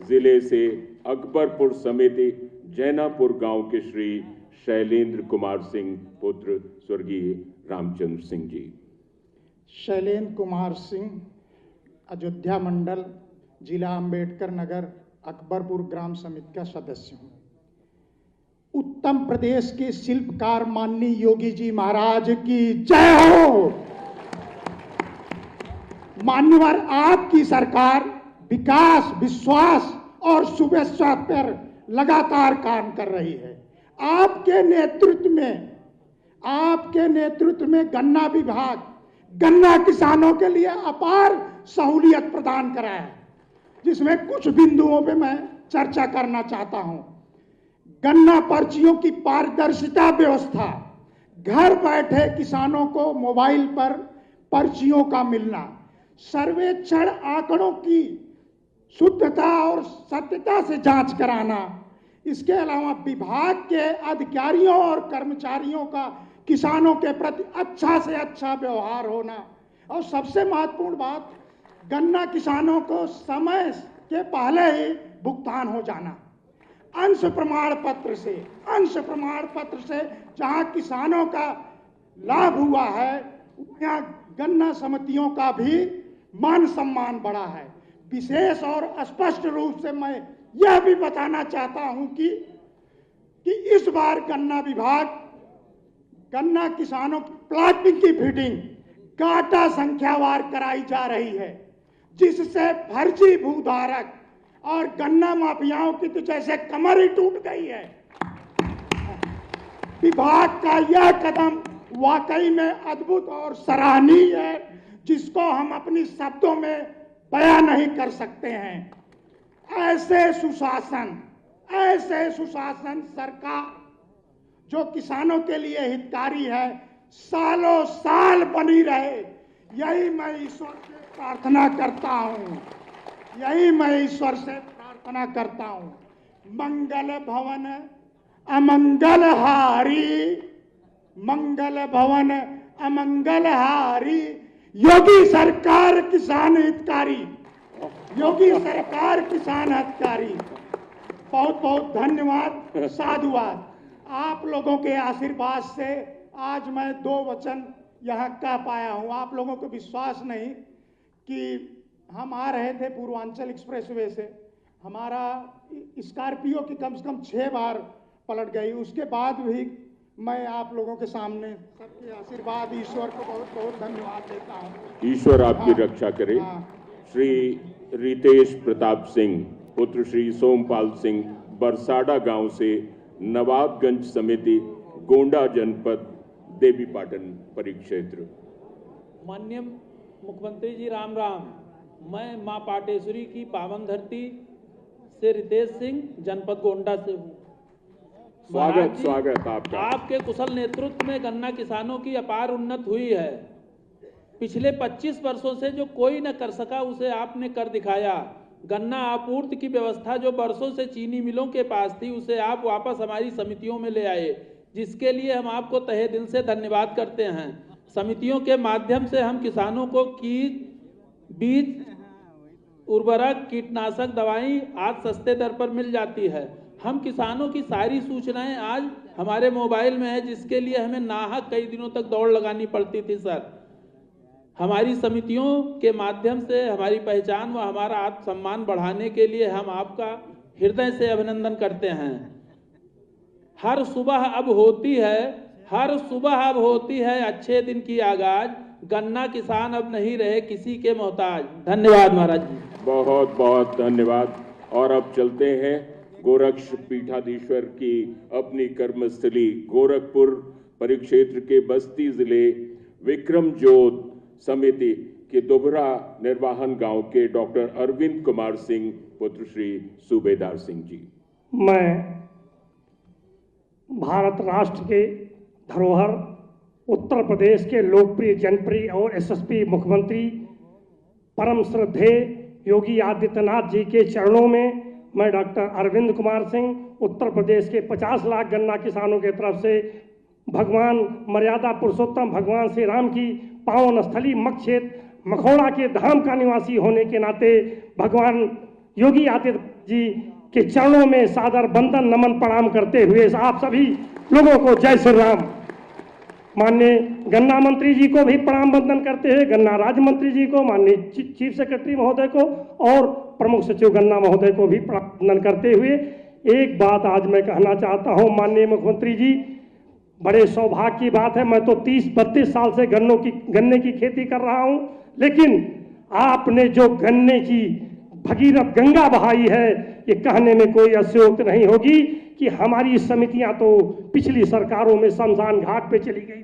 जिले से अकबरपुर समिति जैनापुर गांव के श्री शैलेंद्र कुमार सिंह पुत्र स्वर्गीय रामचंद्र सिंह जी। शैलेंद्र कुमार सिंह, अयोध्या मंडल, जिला अंबेडकर नगर, अकबरपुर ग्राम समिति का सदस्य हूँ। उत्तम प्रदेश के शिल्पकार माननीय योगी जी महाराज की जय हो। मान्यवर आपकी सरकार विकास, विश्वास और शुभेच्छा पर लगातार काम कर रही है। आपके नेतृत्व में गन्ना विभाग गन्ना किसानों के लिए अपार सहूलियत प्रदान करा है, जिसमें कुछ बिंदुओं पे मैं चर्चा करना चाहता हूं। गन्ना पर्चियों की पारदर्शिता व्यवस्था, घर बैठे किसानों को मोबाइल पर पर्चियों का मिलना, सर्वेक्षण आंकड़ों की शुद्धता और सत्यता से जांच कराना, इसके अलावा विभाग के अधिकारियों और कर्मचारियों का किसानों के प्रति अच्छा से अच्छा व्यवहार होना, और सबसे महत्वपूर्ण बात गन्ना किसानों को समय के पहले ही भुगतान हो जाना। अंश प्रमाण पत्र से जहां किसानों का लाभ हुआ है, वहां गन्ना समितियों का भी मान सम्मान बढ़ा है। विशेष और स्पष्ट रूप से मैं यह भी बताना चाहता हूं कि इस बार गन्ना विभाग गन्ना किसानों की प्लाटिंग की फीडिंग काटा संख्यावार कराई जा रही है, जिससे फर्जी भूधारक और गन्ना माफियाओं की तो जैसे कमर ही टूट गई है। विभाग का यह कदम वाकई में अद्भुत और सराहनीय है, जिसको हम अपनी शब्दों में बयान नहीं कर सकते हैं। ऐसे सुशासन सरकार जो किसानों के लिए हितकारी है, सालों साल बनी रहे, यही मैं ईश्वर से प्रार्थना करता हूं। मंगल भवन अमंगल हारी, योगी सरकार किसान हितकारी। बहुत बहुत धन्यवाद, साधुवाद। आप लोगों के आशीर्वाद से आज मैं 2 वचन यहाँ कह पाया हूँ। आप लोगों को विश्वास नहीं कि हम आ रहे थे पूर्वांचल एक्सप्रेसवे से, हमारा स्कॉर्पियो की कम से कम 6 बार पलट गई। उसके बाद भी मैं आप लोगों के सामने सबके आशीर्वाद, ईश्वर को बहुत बहुत धन्यवाद देता हूँ। ईश्वर आपकी रक्षा करे। श्री रितेश प्रताप सिंह पुत्र श्री सोमपाल सिंह, बरसाडा गांव से, नवाबगंज समिति, गोंडा जनपद, देवीपाटन परिक्षेत्र। माननीय मुख्यमंत्री जी राम राम। मैं मां पाटेश्वरी की पावन धरती से रितेश सिंह, जनपद गोंडा से हूँ। स्वागत आपका। आपके कुशल नेतृत्व में गन्ना किसानों की अपार उन्नति हुई है। पिछले 25 वर्षों से जो कोई न कर सका, उसे आपने कर दिखाया। गन्ना आपूर्ति की व्यवस्था जो वर्षों से चीनी मिलों के पास थी, उसे आप वापस हमारी समितियों में ले आए, जिसके लिए हम आपको तहे दिल से धन्यवाद करते हैं। समितियों के माध्यम से हम किसानों को बीज, उर्वरक, कीटनाशक दवाई आज सस्ते दर पर मिल जाती है। हम किसानों की सारी सूचनाएं आज हमारे मोबाइल में है, जिसके लिए हमें नाहक कई दिनों तक दौड़ लगानी पड़ती थी सर। हमारी समितियों के माध्यम से हमारी पहचान व हमारा आत्मसम्मान बढ़ाने के लिए हम आपका हृदय से अभिनंदन करते हैं। हर सुबह अब होती है अच्छे दिन की आगाज, गन्ना किसान अब नहीं रहे किसी के मोहताज। धन्यवाद महाराज जी। बहुत बहुत धन्यवाद। और अब चलते हैं गोरक्ष पीठाधीश्वर की अपनी कर्मस्थली गोरखपुर परिक्षेत्र के बस्ती जिले विक्रमजोत समिति के दोबरा निर्वाहन गांव के डॉक्टर अरविंद कुमार सिंह पुत्र श्री सूबेदार सिंह जी। मैं भारत राष्ट्र के धरोहर उत्तर प्रदेश के लोकप्रिय जनप्रिय और यशस्वी मुख्यमंत्री परम श्रद्धेय योगी आदित्यनाथ जी के चरणों में मैं डॉक्टर अरविंद कुमार सिंह उत्तर प्रदेश के 50 लाख गन्ना किसानों के तरफ से भगवान मर्यादा पुरुषोत्तम भगवान श्री राम की पावन स्थली मक्षेत्र मखौड़ा के धाम का निवासी होने के नाते भगवान योगी आदित्यनाथ जी के चरणों में सादर बंदन नमन प्रणाम करते हुए आप सभी लोगों को जय श्री राम। माननीय गन्ना मंत्री जी को भी प्रणाम वंदन करते हुए, गन्ना राज्य मंत्री जी को, माननीय चीफ सेक्रेटरी महोदय को और प्रमुख सचिव गन्ना महोदय को भी प्रणाम वंदन करते हुए एक बात आज मैं कहना चाहता हूं। माननीय मुख्यमंत्री जी, बड़े सौभाग्य की बात है, मैं तो 30-32 साल से गन्ने की खेती कर रहा हूं, लेकिन आपने जो गन्ने की भगीरथ गंगा बहाई है, ये कहने में कोई अतिशयोक्ति नहीं होगी कि हमारी समितियां तो पिछली सरकारों में शमशान घाट पे चली गई थी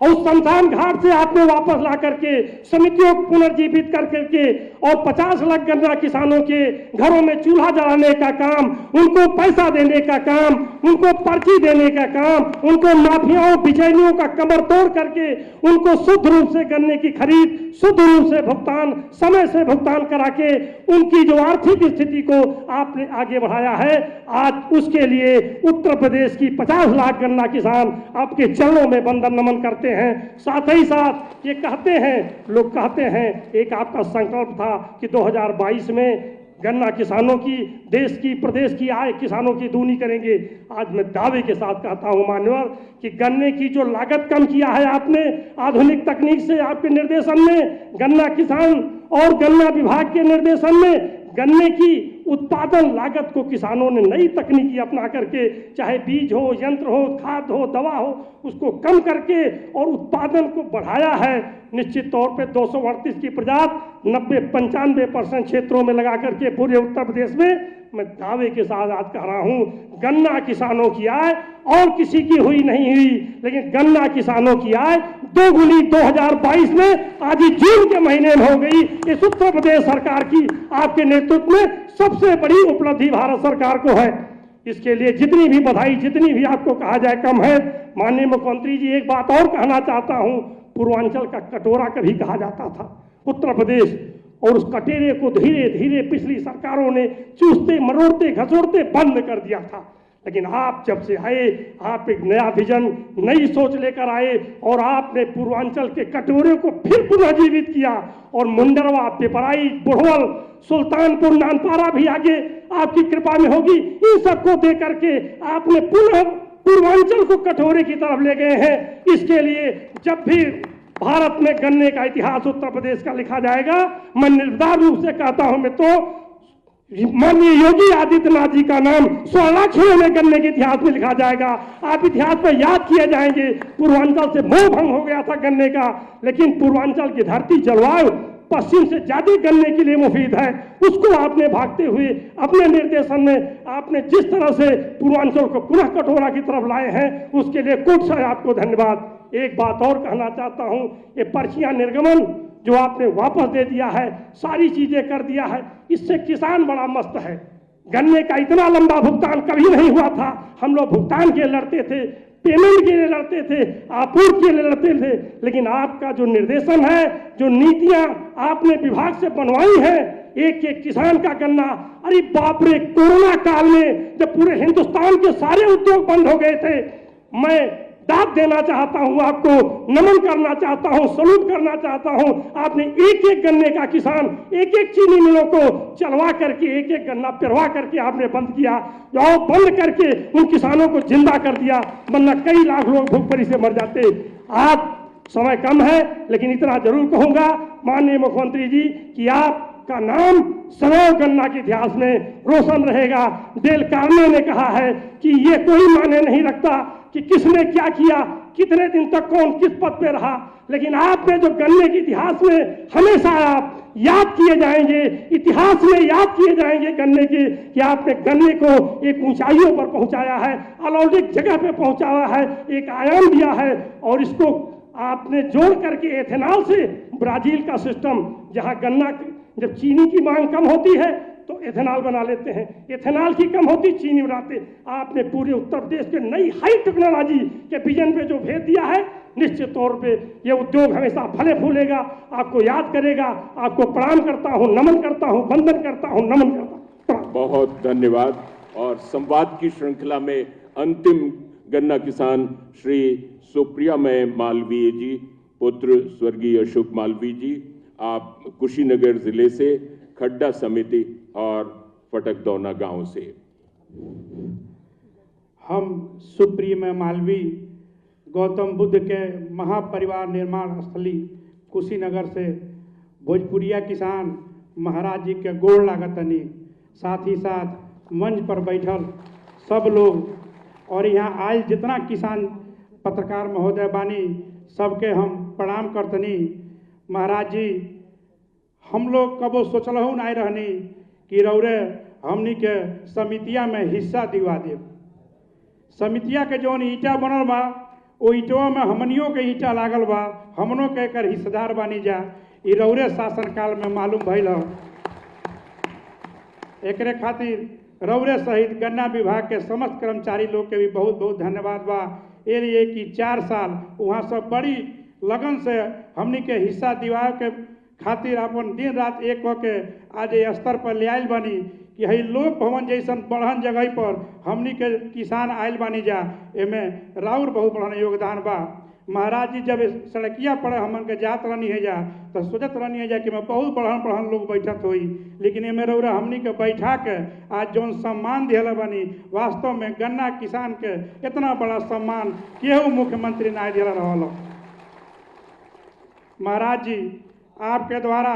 और उस शमशान घाट से आपने वापस ला करके समितियों को पुनर्जीवित कर करके और 50 लाख गन्ना किसानों के घरों में चूल्हा जलाने का काम, उनको पैसा देने का काम, उनको पर्ची देने का काम, उनको माफियाओं बिचैलियों का कमर तोड़ करके उनको शुद्ध रूप से गन्ने की खरीद, शुद्ध रूप से भुगतान, समय से भुगतान करा के उनकी जो आर्थिक स्थिति को आपने आगे बढ़ाया है, आज उसके लिए उत्तर प्रदेश की 50 लाख गन्ना किसान आपके चरणों में वंदन नमन करते हैं। साथ ही साथ ये कहते हैं, लोग कहते हैं, एक आपका संकल्प था कि 2022 में गन्ना किसानों की, देश की, प्रदेश की आय किसानों की दूनी करेंगे। आज मैं दावे के साथ कहता हूं मान्यवर कि गन्ने की जो लागत कम किया है आपने आधुनिक तकनीक से, आपके निर्देशन में गन्ना किसान और गन्ना विभाग के निर्देशन में गन्ने की उत्पादन लागत को किसानों ने नई तकनीकी अपना करके, चाहे बीज हो, यंत्र हो, खाद हो, दवा हो, उसको कम करके और उत्पादन को बढ़ाया है। निश्चित तौर पे 238 की प्रजाति 90-95% क्षेत्रों में लगा करके पूरे उत्तर प्रदेश में मैं दावे के साथ आज कह रहा हूं, गन्ना किसानों की आय और किसी की हुई नहीं हुई, लेकिन गन्ना किसानों की आय दोगुनी 2022 में आज ही जून के महीने में हो गई। इस उत्तर प्रदेश सरकार की आपके नेतृत्व में सबसे बड़ी उपलब्धि भारत सरकार को है। इसके लिए जितनी भी बधाई, जितनी भी आपको कहा जाए कम है। माननीय मुख्यमंत्री जी, एक बात और कहना चाहता हूं, पूर्वांचल का कटोरा कभी कहा जाता था उत्तर प्रदेश, और उस कटेरे को धीरे धीरे पिछली सरकारों ने चूसते, मरोड़ते, घसोड़ते बंद कर दिया था। लेकिन आप जब से आए, आप एक नया विजन, नई सोच लेकर आए और आपने पूर्वांचल के कटोरे को फिर पुनर्जीवित किया और मुंडरवा, पिपराई, बुढ़वल, सुल्तानपुर, नानपारा भी आगे आपकी कृपा में होगी। इन सबको दे करके आपने पुनः पूर्वांचल को कटोरे की तरफ ले गए हैं। इसके लिए जब भी भारत में गन्ने का इतिहास उत्तर प्रदेश का लिखा जाएगा, मैं निर्धार रूप से कहता हूं, मैं तो माननीय योगी आदित्यनाथ जी का नाम स्वर्णाक्षरों में गन्ने के इतिहास में लिखा जाएगा। आप इतिहास में याद किए जाएंगे, पूर्वांचल से मोह भंग हो गया था गन्ने का, लेकिन पूर्वांचल की धरती, जलवायु पश्चिम से ज्यादा गन्ने के लिए मुफीद है। उसको आपने भागते हुए अपने निर्देशन में आपने जिस तरह से पूर्वांचल को पुनः कटोरा की तरफ लाए हैं, उसके लिए कोट से आपको धन्यवाद। एक बात और कहना चाहता हूं, ये पर्चियां निर्गमन जो आपने वापस दे दिया है, सारी चीजें कर दिया है, इससे किसान बड़ा मस्त है। गन्ने का इतना लंबा भुगतान कभी नहीं हुआ था। हम लोग भुगतान के लड़ते थे, पेमेंट के लिए लड़ते थे, आपूर्ति के लिए लड़ते थे, लेकिन आपका जो निर्देशन है, जो नीतियां आपने विभाग से बनवाई हैं, एक एक किसान का गन्ना, अरे बाप रे, कोरोना काल में जब पूरे हिंदुस्तान के सारे उद्योग बंद हो गए थे, मैं दाद देना चाहता हूं, आपको नमन करना चाहता हूं, सलूट करना चाहता हूं। आपने एक एक गन्ने का किसान, एक एक चीनी मिलों को चलवा करके, एक एक गन्ना पिरवा करके आपने बंद किया, और बंद करके उन किसानों को जिंदा कर दिया, वरना कई लाख लोग भूखमरी से मर जाते। आज समय कम है, लेकिन इतना जरूर कहूंगा माननीय मुख्यमंत्री जी कि आपका नाम सदैव गन्ना के इतिहास में रोशन रहेगा। डेल कार्ने ने कहा है कि ये कोई मायने नहीं रखता कि किसने क्या किया, कितने दिन तक कौन किस पद पे रहा, लेकिन आपने जो गन्ने के इतिहास में हमेशा आप याद किए जाएंगे, इतिहास में याद किए जाएंगे गन्ने के, कि आपने गन्ने को एक ऊंचाइयों पर पहुंचाया है, अलौकिक जगह पे पहुंचाया है, एक आयाम दिया है। और इसको आपने जोड़ करके एथेनॉल से, ब्राजील का सिस्टम जहां गन्ना, जब चीनी की मांग कम होती है तो एथेनॉल बना लेते हैं, एथेनॉल की कम होती चीनी बनाते। आपने पूरे उत्तर प्रदेश के नई हाई टेक्नोलॉजी के विजन पे जो भेज दिया है, निश्चित तौर पे ये उद्योग हमेशा फले फूलेगा, आपको याद करेगा। आपको प्रणाम करता हूं, नमन करता हूं, वंदन करता हूं, नमन करता हूं। बहुत धन्यवाद। और संवाद की श्रृंखला में अंतिम गन्ना किसान श्री सुप्रियामय मालवीय जी, पुत्र स्वर्गीय अशोक मालवीय जी, आप कुशीनगर जिले से, खड्डा समिति और फटकदौना गांव से। हम सुप्रियमय मालवीय गौतम बुद्ध के महापरिवार निर्माण स्थली कुशीनगर से भोजपुरिया किसान महाराज जी के गोड़ लागतनी, साथ ही साथ मंच पर बैठल सब लोग और यहाँ आयल जितना किसान पत्रकार महोदय बानी, सबके हम प्रणाम करतनी। महाराज जी, हम लोग कबो सोचलहु नहीं रहनी कि रौरे हमनी के समितिया में हिस्सा दिवा देव। समितिया के जौन ईटा बनल बा, वो ईटवा में हमनियों के ईटा लागल बा, हमनों के एकर हिस्सेदार बानी जा। ई रौरे शासनकाल में मालूम भइल ह। एकरे खातिर रौरे सहित गन्ना विभाग के समस्त कर्मचारी लोग के भी बहुत बहुत धन्यवाद बा। ये लिए कि 4 साल वहाँ सब बड़ी लगन से हमनी के हिस्सा दिवा के खातिर अपन दिन रात एक के आज ये स्तर पर ले आयल बानी कि हई लोक भवन जैसन बढ़न जगह पर हमनी के किसान आयल बानी जा। एमे राउर बहुत बढ़न योगदान बा। महाराज जी जब सड़किया पड़े हमन के जात रहनी है जा, तो सोचत रहनी है जा कि मैं बहुत बढ़न बढ़न लोग बैठत होई, लेकिन एमे रौरा हमनी के बैठा के आज जौन सम्मान दिहल बानी, वास्तव में गन्ना किसान के इतना बड़ा सम्मान केहू मुख्यमंत्री ना दिहल रहल। महाराज जी, आपके द्वारा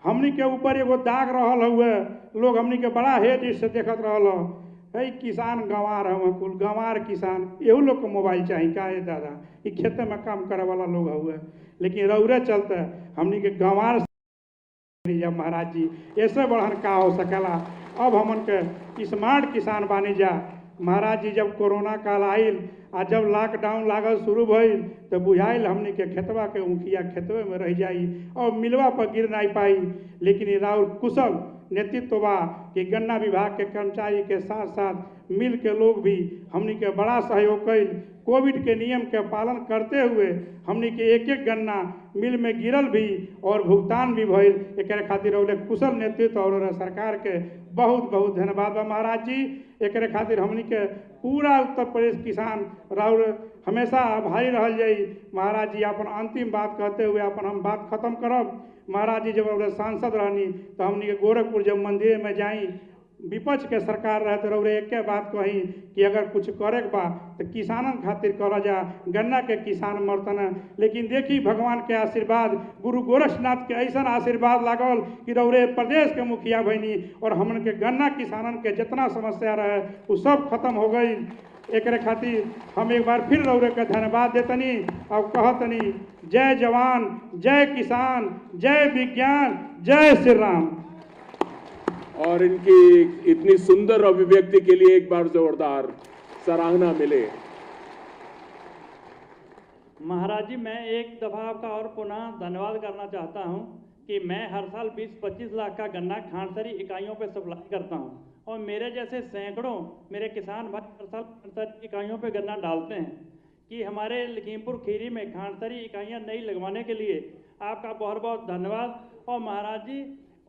हमनी के ऊपर एगो दाग रहल हुए, लोग हमनी के बड़ा हेज से देखत रहल है, किसान गंवार हम कुल गंवार किसान, एहू लोग को मोबाइल चाहिए का है दादा, ये खेते में काम करे वाला लोग हुए, लेकिन रौरे चलते हमनी के गंवार जा। महाराज जी, ऐसे बढ़न का हो सकेला। अब हमन के स्मार्ट किसान बानी जा। महाराज जी, जब कोरोना काल आयल आ जब लॉकडाउन लागल शुरू भइल, तो बुझाइल हमनी के खेतवा के ऊँखिया खेतवे में रह जाई और मिलवा पर गिर नहीं पाई, लेकिन राउर कुशल नेतृत्व बा कि गन्ना विभाग के कर्मचारी के साथ साथ मिल के लोग भी हमनी के बड़ा सहयोग कैल। कोविड के नियम के पालन करते हुए हमनी के एक एक गन्ना मिल में गिरल भी और भुगतान भी भइल। एक खातिर रौले कुशल नेतृत्व और सरकार के बहुत बहुत धन्यवाद बा। महाराज जी, एक खातिर हमनी के पूरा उत्तर प्रदेश किसान राउर हमेशा आभारी रहल जाई। महाराज जी, अपन अंतिम बात कहते हुए अपन हम बात खत्म करब। महाराज जी, जब सांसद रहनी तो हमनी के गोरखपुर जब मंदिर में जाई, विपक्ष के सरकार रहे तो रौरे एक बात कही कि अगर कुछ करे बा तो किसानन खातिर करा जा, गन्ना के किसान मरतन। लेकिन देखी भगवान के आशीर्वाद, गुरु गोरखनाथ के ऐसा आशीर्वाद लागल कि रौरे प्रदेश के मुखिया बनी और हमन के गन्ना किसानन के जितना समस्या रहे वो सब खत्म हो गई। एक खातिर हम एक बार फिर रौरे के धन्यवाद देतनी और कहतनी, जय जवान, जय किसान, जय विज्ञान, जय श्री राम। और इनकी इतनी सुंदर अभिव्यक्ति के लिए एक बार जोरदार सराहना मिले। महाराज जी, मैं एक दफ़ा आपका और पुनः धन्यवाद करना चाहता हूं कि मैं हर साल 20-25 लाख का गन्ना खांडसरी इकाइयों पे सप्लाई करता हूं और मेरे जैसे सैकड़ों मेरे किसान भाई हर साल खांडसरी इकाइयों पे गन्ना डालते हैं। कि हमारे लखीमपुर खीरी में खांडसरी इकाइयाँ नई लगवाने के लिए आपका बहुत बहुत धन्यवाद। और महाराज जी,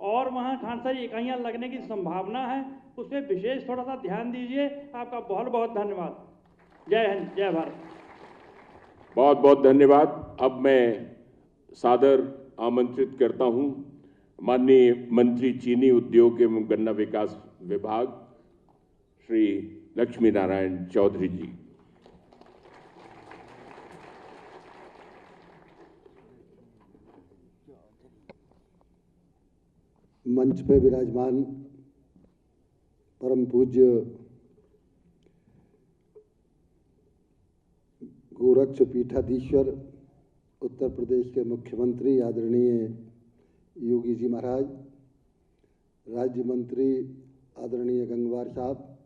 और वहाँ खांडसरी इकाइयाँ लगने की संभावना है, उस पर विशेष थोड़ा सा ध्यान दीजिए। आपका बहुत बहुत धन्यवाद। जय हिंद, जय भारत। बहुत बहुत धन्यवाद। अब मैं सादर आमंत्रित करता हूं माननीय मंत्री चीनी उद्योग एवं गन्ना विकास विभाग श्री लक्ष्मी नारायण चौधरी जी। मंच पे विराजमान परम पूज्य गोरक्ष पीठाधीश्वर उत्तर प्रदेश के मुख्यमंत्री आदरणीय योगी जी महाराज, राज्य मंत्री आदरणीय गंगवार साहब,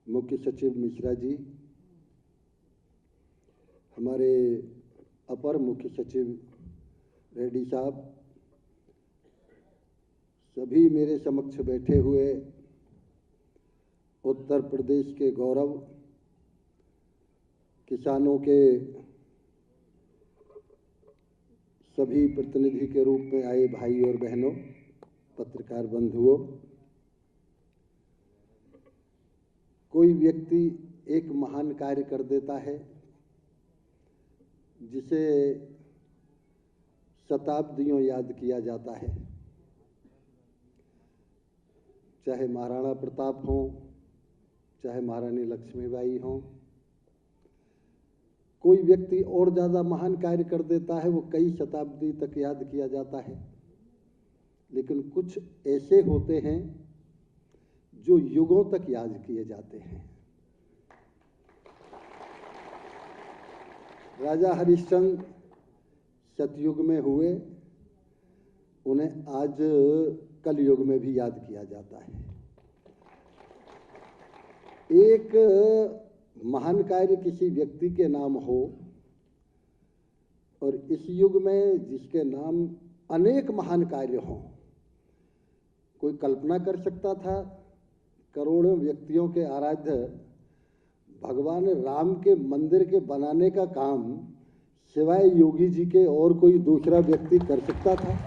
मुख्य सचिव मिश्रा जी, हमारे अपर मुख्य सचिव रेड्डी साहब, सभी मेरे समक्ष बैठे हुए उत्तर प्रदेश के गौरव, किसानों के सभी प्रतिनिधि के रूप में आए भाई और बहनों, पत्रकार बंधुओं, कोई व्यक्ति एक महान कार्य कर देता है जिसे शताब्दियों याद किया जाता है, चाहे महाराणा प्रताप हो, चाहे महारानी लक्ष्मीबाई हो। कोई व्यक्ति और ज़्यादा महान कार्य कर देता है, वो कई शताब्दी तक याद किया जाता है। लेकिन कुछ ऐसे होते हैं जो युगों तक याद किए जाते हैं। राजा हरिश्चंद्र सतयुग में हुए, उन्हें आज कलयुग में भी याद किया जाता है। एक महान कार्य किसी व्यक्ति के नाम हो और इस युग में जिसके नाम अनेक महान कार्य हों, कोई कल्पना कर सकता था करोड़ों व्यक्तियों के आराध्य भगवान राम के मंदिर के बनाने का काम सिवाय योगी जी के और कोई दूसरा व्यक्ति कर सकता था?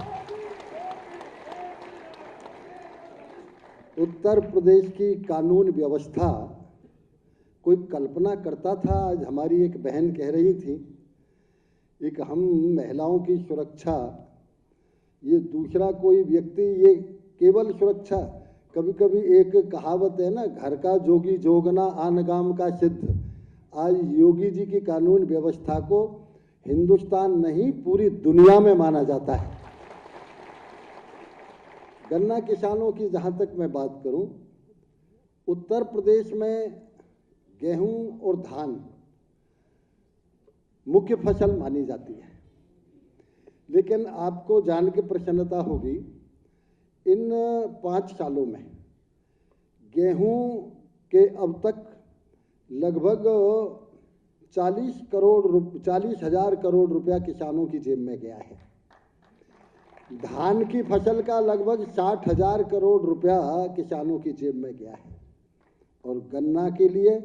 उत्तर प्रदेश की कानून व्यवस्था कोई कल्पना करता था? आज हमारी एक बहन कह रही थी, एक हम महिलाओं की सुरक्षा, ये दूसरा कोई व्यक्ति, ये केवल सुरक्षा, कभी कभी एक कहावत है ना, घर का जोगी जोगना आन गाम का सिद्ध। आज योगी जी की कानून व्यवस्था को हिंदुस्तान नहीं पूरी दुनिया में माना जाता है। गन्ना किसानों की जहाँ तक मैं बात करूँ, उत्तर प्रदेश में गेहूं और धान मुख्य फसल मानी जाती है। लेकिन आपको जान के प्रसन्नता होगी, इन 5 सालों में गेहूं के अब तक लगभग 40,000 करोड़ रुपया किसानों की जेब में गया है। धान की फसल का लगभग 60,000 करोड़ रुपया किसानों की जेब में गया है और गन्ना के लिए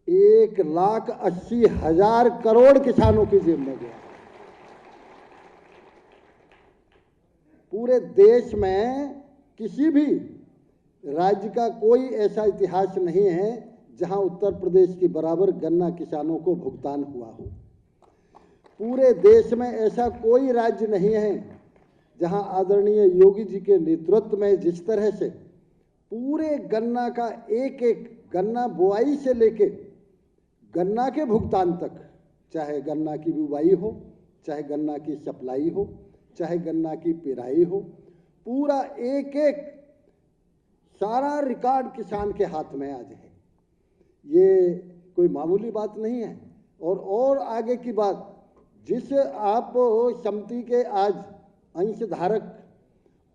1,80,000 करोड़ किसानों की जेब में गया। पूरे देश में किसी भी राज्य का कोई ऐसा इतिहास नहीं है जहां उत्तर प्रदेश के बराबर गन्ना किसानों को भुगतान हुआ हो। पूरे देश में ऐसा कोई राज्य नहीं है जहां आदरणीय योगी जी के नेतृत्व में जिस तरह से पूरे गन्ना का एक एक गन्ना बुआई से लेके गन्ना के भुगतान तक, चाहे गन्ना की बुवाई हो, चाहे गन्ना की सप्लाई हो, चाहे गन्ना की पेराई हो, पूरा एक एक सारा रिकॉर्ड किसान के हाथ में आज है। ये कोई मामूली बात नहीं है। और आगे की बात, जिस आप समिति के आज अंशधारक,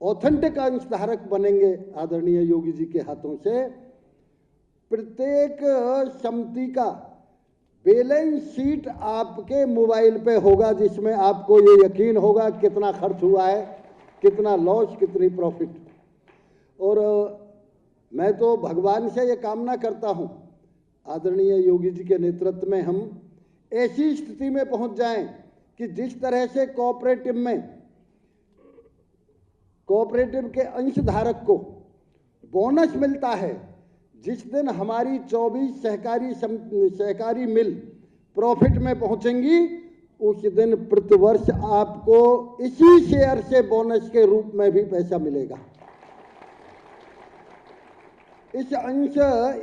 ऑथेंटिक अंशधारक बनेंगे आदरणीय योगी जी के हाथों से, प्रत्येक समिति का बैलेंस शीट आपके मोबाइल पे होगा, जिसमें आपको ये यकीन होगा कितना खर्च हुआ है, कितना लॉस, कितनी प्रॉफिट। और मैं तो भगवान से ये कामना करता हूँ आदरणीय योगी जी के नेतृत्व में हम ऐसी स्थिति में पहुंच जाएं कि जिस तरह से कोऑपरेटिव के अंशधारक को बोनस मिलता है, जिस दिन हमारी 24 सहकारी मिल प्रॉफिट में पहुंचेंगी, उस दिन प्रतिवर्ष आपको इसी शेयर से बोनस के रूप में भी पैसा मिलेगा। इस अंश,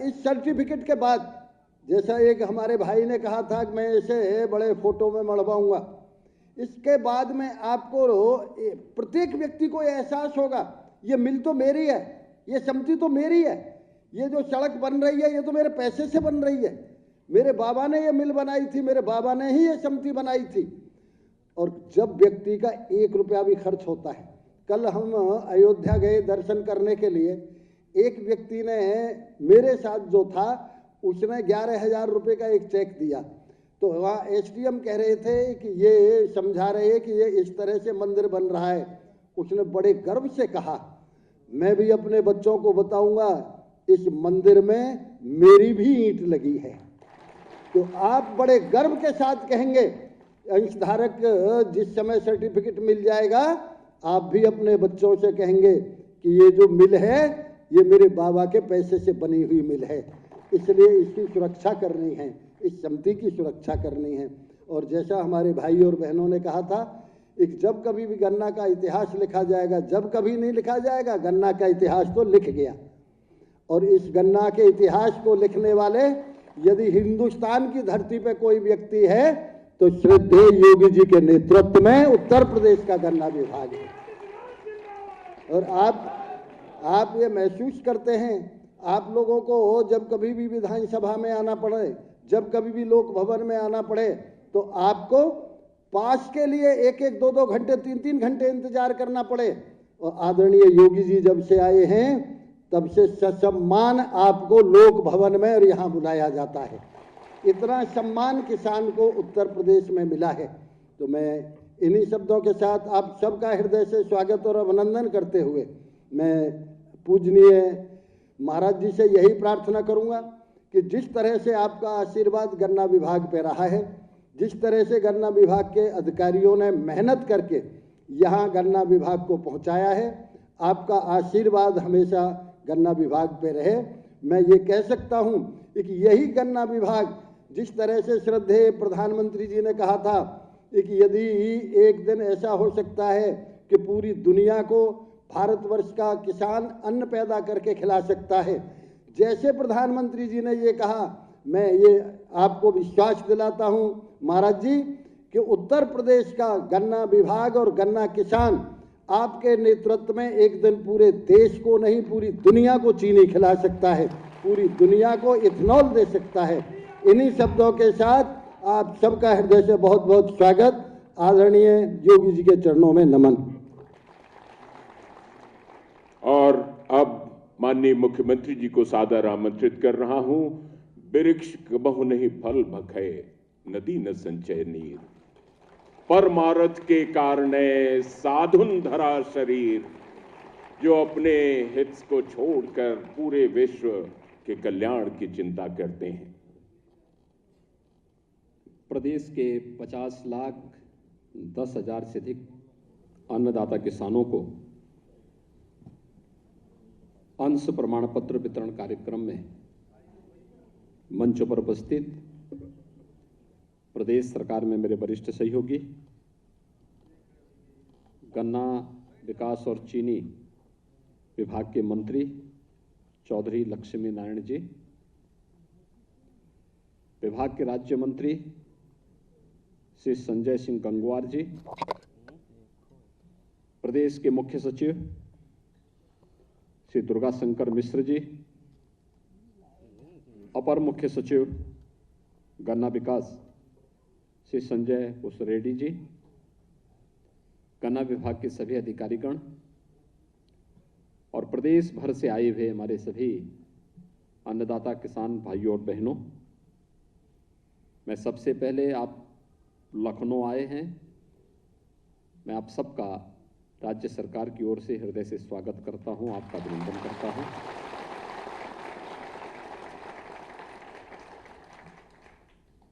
इस सर्टिफिकेट के बाद, जैसा एक हमारे भाई ने कहा था कि मैं इसे बड़े फोटो में मढ़वाऊंगा, इसके बाद में आपको प्रत्येक व्यक्ति को यह एहसास होगा, ये मिल तो मेरी है, ये समिति तो मेरी है, ये जो सड़क बन रही है ये तो मेरे पैसे से बन रही है, मेरे बाबा ने ये मिल बनाई थी, मेरे बाबा ने ही ये समिति बनाई थी। और जब व्यक्ति का 1 रुपया भी खर्च होता है, कल हम अयोध्या गए दर्शन करने के लिए, एक व्यक्ति ने मेरे साथ जो था उसने 11,000 रुपये का एक चेक दिया, तो वहाँ एसडीएम कह रहे थे कि ये समझा रहे हैं कि ये इस तरह से मंदिर बन रहा है। उसने बड़े गर्व से कहा, मैं भी अपने बच्चों को बताऊंगा इस मंदिर में मेरी भी ईंट लगी है। तो आप बड़े गर्व के साथ कहेंगे, अंशधारक जिस समय सर्टिफिकेट मिल जाएगा, आप भी अपने बच्चों से कहेंगे कि ये जो मिल है ये मेरे बाबा के पैसे से बनी हुई मिल है, इसलिए इसकी सुरक्षा करनी है, इस समिति की सुरक्षा करनी है। और जैसा हमारे भाई और बहनों ने कहा था, एक जब कभी भी गन्ना का इतिहास लिखा जाएगा, जब कभी नहीं लिखा जाएगा, गन्ना का इतिहास तो लिख गया। और इस गन्ना के इतिहास को लिखने वाले यदि हिंदुस्तान की धरती पे कोई व्यक्ति है तो श्रद्धेय योगी जी के नेतृत्व में उत्तर प्रदेश का गन्ना विभाग है। और आप ये महसूस करते हैं, आप लोगों को जब कभी भी विधानसभा में आना पड़े, जब कभी भी लोक भवन में आना पड़े, तो आपको पास के लिए 1-1, 2-2 घंटे, 3-3 घंटे इंतजार करना पड़े। और आदरणीय योगी जी जब से आए हैं तब से ससम्मान आपको लोक भवन में और यहाँ बुलाया जाता है। इतना सम्मान किसान को उत्तर प्रदेश में मिला है। तो मैं इन्हीं शब्दों के साथ आप सबका हृदय से स्वागत और अभिनंदन करते हुए मैं पूजनीय महाराज जी से यही प्रार्थना करूंगा कि जिस तरह से आपका आशीर्वाद गन्ना विभाग पे रहा है, जिस तरह से गन्ना विभाग के अधिकारियों ने मेहनत करके यहाँ गन्ना विभाग को पहुँचाया है, आपका आशीर्वाद हमेशा गन्ना विभाग पे रहे। मैं ये कह सकता हूँ कि यही गन्ना विभाग, जिस तरह से श्रद्धेय प्रधानमंत्री जी ने कहा था कि यदि एक दिन ऐसा हो सकता है कि पूरी दुनिया को भारतवर्ष का किसान अन्न पैदा करके खिला सकता है, जैसे प्रधानमंत्री जी ने ये कहा, मैं ये आपको विश्वास दिलाता हूँ महाराज जी कि उत्तर प्रदेश का गन्ना विभाग और गन्ना किसान आपके नेतृत्व में एक दिन पूरे देश को नहीं, पूरी दुनिया को चीनी खिला सकता है, पूरी दुनिया को इथेनॉल दे सकता है। इन्हीं शब्दों के साथ आप सबका हृदय से बहुत बहुत स्वागत। आदरणीय योगी जी के चरणों में नमन। और अब माननीय मुख्यमंत्री जी को सादर आमंत्रित कर रहा हूं। वृक्ष कबहु नहीं फल भखे, नदी न संचय नीर, परमारथ के कारणे साधुन धरा शरीर, जो अपने हित को छोड़कर पूरे विश्व के कल्याण की चिंता करते हैं। प्रदेश के 50,10,000 से अधिक अन्नदाता किसानों को अंश प्रमाण पत्र वितरण कार्यक्रम में मंच पर उपस्थित प्रदेश सरकार में मेरे वरिष्ठ सहयोगी, गन्ना विकास और चीनी विभाग के मंत्री चौधरी लक्ष्मी नारायण जी, विभाग के राज्य मंत्री श्री संजय सिंह गंगवार जी, प्रदेश के मुख्य सचिव श्री दुर्गा शंकर मिश्र जी, अपर मुख्य सचिव गन्ना विकास श्री संजय रेड्डी जी, गन्ना विभाग के सभी अधिकारीगण और प्रदेश भर से आए हुए हमारे सभी अन्नदाता किसान भाइयों और बहनों, मैं सबसे पहले आप लखनऊ आए हैं, मैं आप सबका राज्य सरकार की ओर से हृदय से स्वागत करता हूं, आपका अभिनंदन करता हूं।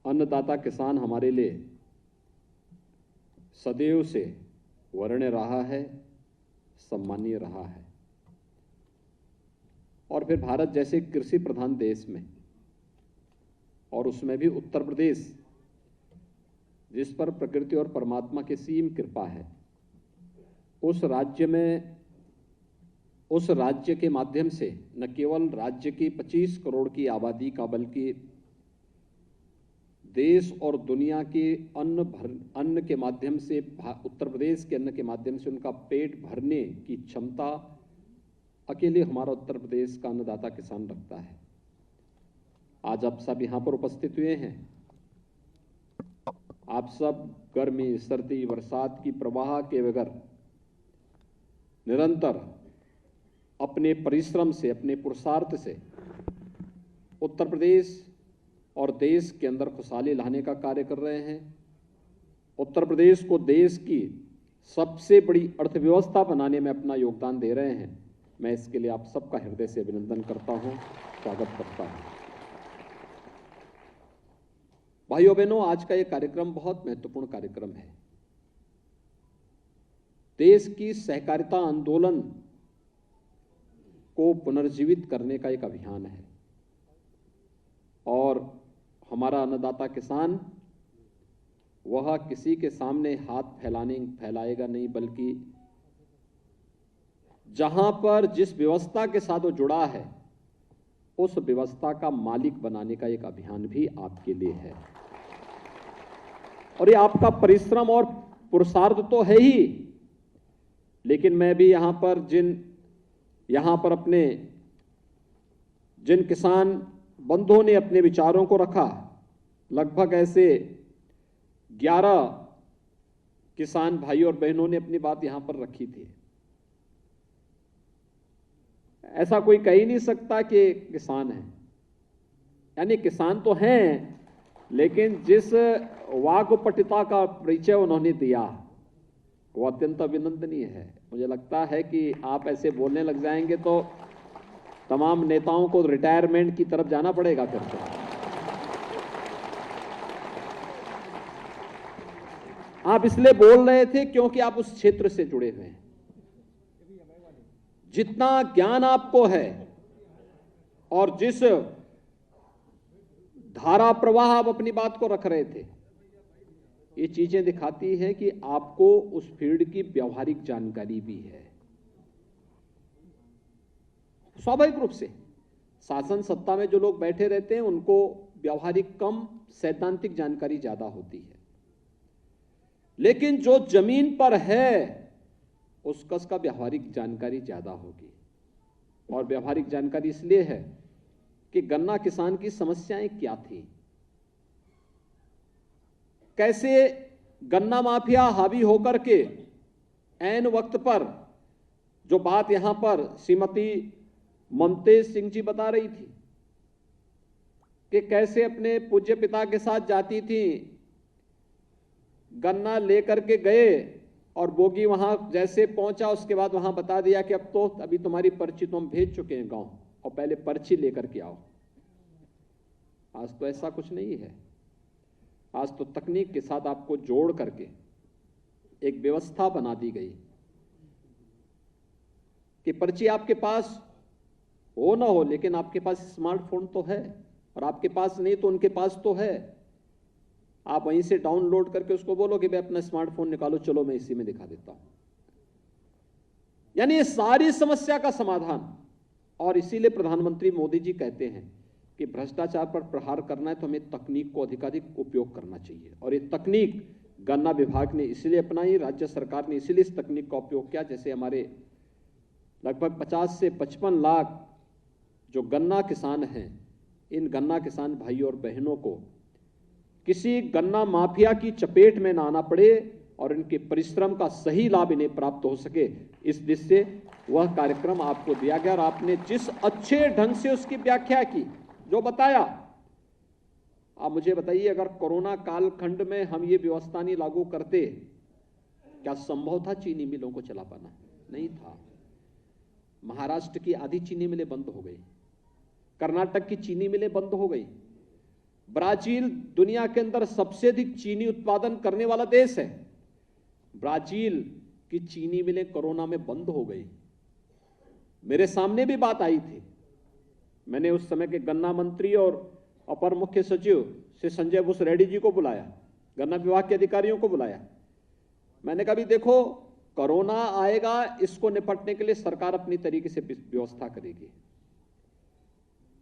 अन्नदाता किसान हमारे लिए सदैव से वर्ण रहा है, सम्मानीय रहा है। और फिर भारत जैसे कृषि प्रधान देश में, और उसमें भी उत्तर प्रदेश जिस पर प्रकृति और परमात्मा की सीम कृपा है, उस राज्य के माध्यम से न केवल राज्य की 25 करोड़ की आबादी का, बल्कि देश और दुनिया के अन्न के माध्यम से, उत्तर प्रदेश के अन्न के माध्यम से उनका पेट भरने की क्षमता अकेले हमारा उत्तर प्रदेश का अन्नदाता किसान रखता है। आज आप सब यहाँ पर उपस्थित हुए हैं। आप सब गर्मी, सर्दी, बरसात की प्रवाह के बगैर निरंतर अपने परिश्रम से, अपने पुरुषार्थ से उत्तर प्रदेश और देश के अंदर खुशहाली लाने का कार्य कर रहे हैं। उत्तर प्रदेश को देश की सबसे बड़ी अर्थव्यवस्था बनाने में अपना योगदान दे रहे हैं। मैं इसके लिए आप सबका हृदय से अभिनंदन करता हूं, स्वागत करता हूं। भाइयों बहनों, आज का ये कार्यक्रम बहुत महत्वपूर्ण कार्यक्रम है। देश की सहकारिता आंदोलन को पुनर्जीवित करने का एक अभियान है और हमारा अन्नदाता किसान वह किसी के सामने हाथ फैलाएगा नहीं, बल्कि जहां पर जिस व्यवस्था के साथ वो जुड़ा है उस व्यवस्था का मालिक बनाने का एक अभियान भी आपके लिए है। और ये आपका परिश्रम और पुरुषार्थ तो है ही, लेकिन मैं भी यहां पर अपने जिन किसान बंधुओं ने अपने विचारों को रखा, लगभग ऐसे 11 किसान भाई और बहनों ने अपनी बात यहां पर रखी थी। ऐसा कोई कह ही नहीं सकता कि किसान है, यानी किसान तो हैं, लेकिन जिस वाक्पटुता का परिचय उन्होंने दिया वो अत्यंत अभिनंदनीय है। मुझे लगता है कि आप ऐसे बोलने लग जाएंगे तो तमाम नेताओं को रिटायरमेंट की तरफ जाना पड़ेगा फिर से। आप इसलिए बोल रहे थे क्योंकि आप उस क्षेत्र से जुड़े हुए हैं। जितना ज्ञान आपको है और जिस धारा प्रवाह आप अपनी बात को रख रहे थे, ये चीजें दिखाती हैं कि आपको उस फील्ड की व्यवहारिक जानकारी भी है। स्वाभाविक रूप से शासन सत्ता में जो लोग बैठे रहते हैं उनको व्यवहारिक कम, सैद्धांतिक जानकारी ज्यादा होती है, लेकिन जो जमीन पर है उसका व्यवहारिक जानकारी ज्यादा होगी। और व्यवहारिक जानकारी इसलिए है कि गन्ना किसान की समस्याएं क्या थी, कैसे गन्ना माफिया हावी होकर के ऐन वक्त पर, जो बात यहां पर श्रीमती ममतेज सिंह जी बता रही थी कि कैसे अपने पूज्य पिता के साथ जाती थी, गन्ना लेकर के गए और बोगी वहां जैसे पहुंचा उसके बाद वहां बता दिया कि अब तो अभी तुम्हारी पर्ची तो हम भेज चुके हैं गांव, और पहले पर्ची लेकर के आओ। आज तो ऐसा कुछ नहीं है। आज तो तकनीक के साथ आपको जोड़ करके एक व्यवस्था बना दी गई कि पर्ची आपके पास हो ना हो, लेकिन आपके पास स्मार्टफोन तो है, और आपके पास नहीं तो उनके पास तो है। आप वहीं से डाउनलोड करके उसको बोलो कि भाई अपना स्मार्टफोन निकालो, चलो मैं इसी में दिखा देता हूं। यानी ये सारी समस्या का समाधान। और इसीलिए प्रधानमंत्री मोदी जी कहते हैं कि भ्रष्टाचार पर प्रहार करना है तो हमें तकनीक को अधिकाधिक उपयोग करना चाहिए। और ये तकनीक गन्ना विभाग ने इसलिए अपनाई, राज्य सरकार ने इसलिए इस तकनीक का उपयोग किया। जैसे हमारे लगभग 50 से 55 लाख जो गन्ना किसान हैं, इन गन्ना किसान भाई और बहनों को किसी गन्ना माफिया की चपेट में ना आना पड़े और इनके परिश्रम का सही लाभ इन्हें प्राप्त हो सके, इस दृष्टि से वह कार्यक्रम आपको दिया गया। और आपने जिस अच्छे ढंग से उसकी व्याख्या की, जो बताया, आप मुझे बताइए, अगर कोरोना कालखंड में हम ये व्यवस्था नहीं लागू करते, क्या संभव था चीनी मिलों को चला पाना? नहीं था। महाराष्ट्र की आधी चीनी मिलें बंद हो गई, कर्नाटक की चीनी मिलें बंद हो गई। ब्राजील दुनिया के अंदर सबसे अधिक चीनी उत्पादन करने वाला देश है। ब्राजील की चीनी मिलें कोरोना में बंद हो गई। मेरे सामने भी बात आई थी। मैंने उस समय के गन्ना मंत्री और अपर मुख्य सचिव से संजय भूस रेड्डी जी को बुलाया, गन्ना विभाग के अधिकारियों को बुलाया। मैंने कहा भी देखो, कोरोना आएगा, इसको निपटने के लिए सरकार अपनी तरीके से व्यवस्था करेगी,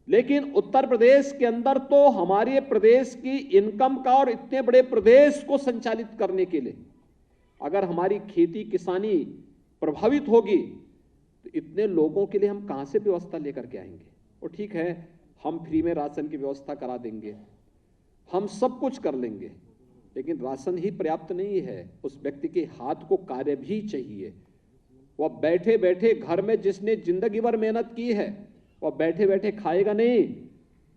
लेकिन उत्तर प्रदेश के अंदर तो हमारे प्रदेश की इनकम का और इतने बड़े प्रदेश को संचालित करने के लिए अगर हमारी खेती किसानी प्रभावित होगी तो इतने लोगों के लिए हम कहां से व्यवस्था लेकर के आएंगे। और ठीक है, हम फ्री में राशन की व्यवस्था करा देंगे, हम सब कुछ कर लेंगे, लेकिन राशन ही पर्याप्त नहीं है। उस व्यक्ति के हाथ को कार्य भी चाहिए। वह बैठे बैठे घर में जिसने जिंदगी भर मेहनत की है वह बैठे बैठे खाएगा नहीं।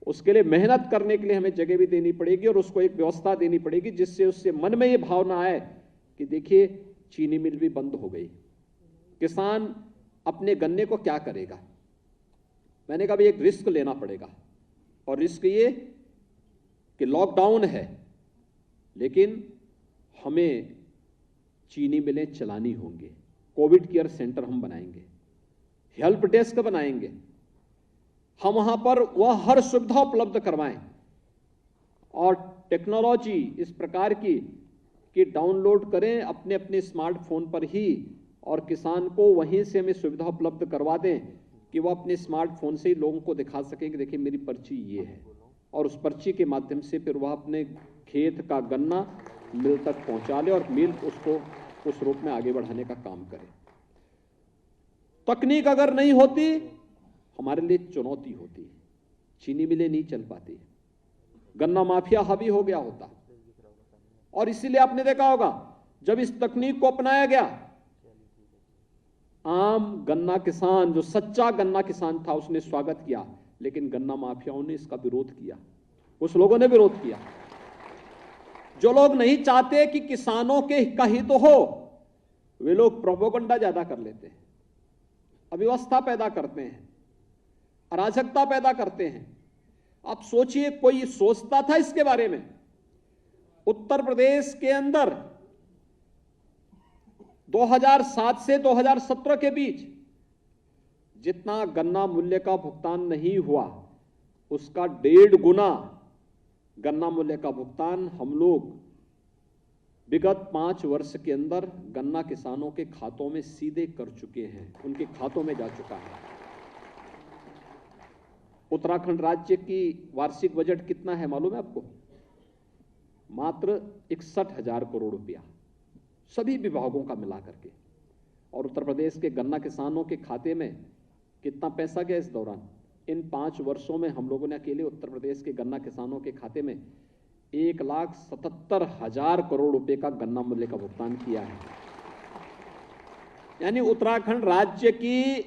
उसके लिए मेहनत करने के लिए हमें जगह भी देनी पड़ेगी और उसको एक व्यवस्था देनी पड़ेगी जिससे उससे मन में ये भावना आए कि देखिए चीनी मिल भी बंद हो गई, किसान अपने गन्ने को क्या करेगा। मैंने कहा भी एक रिस्क लेना पड़ेगा, और रिस्क ये कि लॉकडाउन है, लेकिन हमें चीनी मिलें चलानी होंगी। कोविड केयर सेंटर हम बनाएंगे, हेल्प डेस्क बनाएंगे, हम वहां पर वह हर सुविधा उपलब्ध करवाएं, और टेक्नोलॉजी इस प्रकार की कि डाउनलोड करें अपने अपने स्मार्टफोन पर ही, और किसान को वहीं से हमें सुविधा उपलब्ध करवा दें कि वह अपने स्मार्टफोन से ही लोगों को दिखा सकें कि देखिए मेरी पर्ची ये है, और उस पर्ची के माध्यम से फिर वह अपने खेत का गन्ना मिल तक पहुंचा ले और मिल उसको उस रूप में आगे बढ़ाने का काम करे। तकनीक अगर नहीं होती हमारे लिए चुनौती होती, चीनी मिलें नहीं चल पाती, गन्ना माफिया हावी हो गया होता। और इसीलिए आपने देखा होगा जब इस तकनीक को अपनाया गया, आम गन्ना किसान जो सच्चा गन्ना किसान था उसने स्वागत किया, लेकिन गन्ना माफियाओं ने इसका विरोध किया, कुछ लोगों ने विरोध किया। जो लोग नहीं चाहते कि किसानों के का हित हो, वे लोग प्रोपेगेंडा ज्यादा कर लेते हैं, अव्यवस्था पैदा करते हैं, अराजकता पैदा करते हैं। आप सोचिए, कोई सोचता था इसके बारे में? उत्तर प्रदेश के अंदर 2007 से 2017 के बीच जितना गन्ना मूल्य का भुगतान नहीं हुआ, उसका 1.5 गुना गन्ना मूल्य का भुगतान हम लोग विगत 5 वर्ष के अंदर गन्ना किसानों के खातों में सीधे कर चुके हैं, उनके खातों में जा चुका है। उत्तराखंड राज्य की वार्षिक बजट कितना है मालूम है आपको? मात्र 61,000 करोड़ रुपया, सभी विभागों का मिला करके। और उत्तर प्रदेश के गन्ना किसानों के खाते में कितना पैसा गया इस दौरान? इन 5 वर्षों में हम लोगों ने अकेले उत्तर प्रदेश के गन्ना किसानों के खाते में 1,77,000 करोड़ रुपए का गन्ना मूल्य का भुगतान किया है। यानी उत्तराखंड राज्य की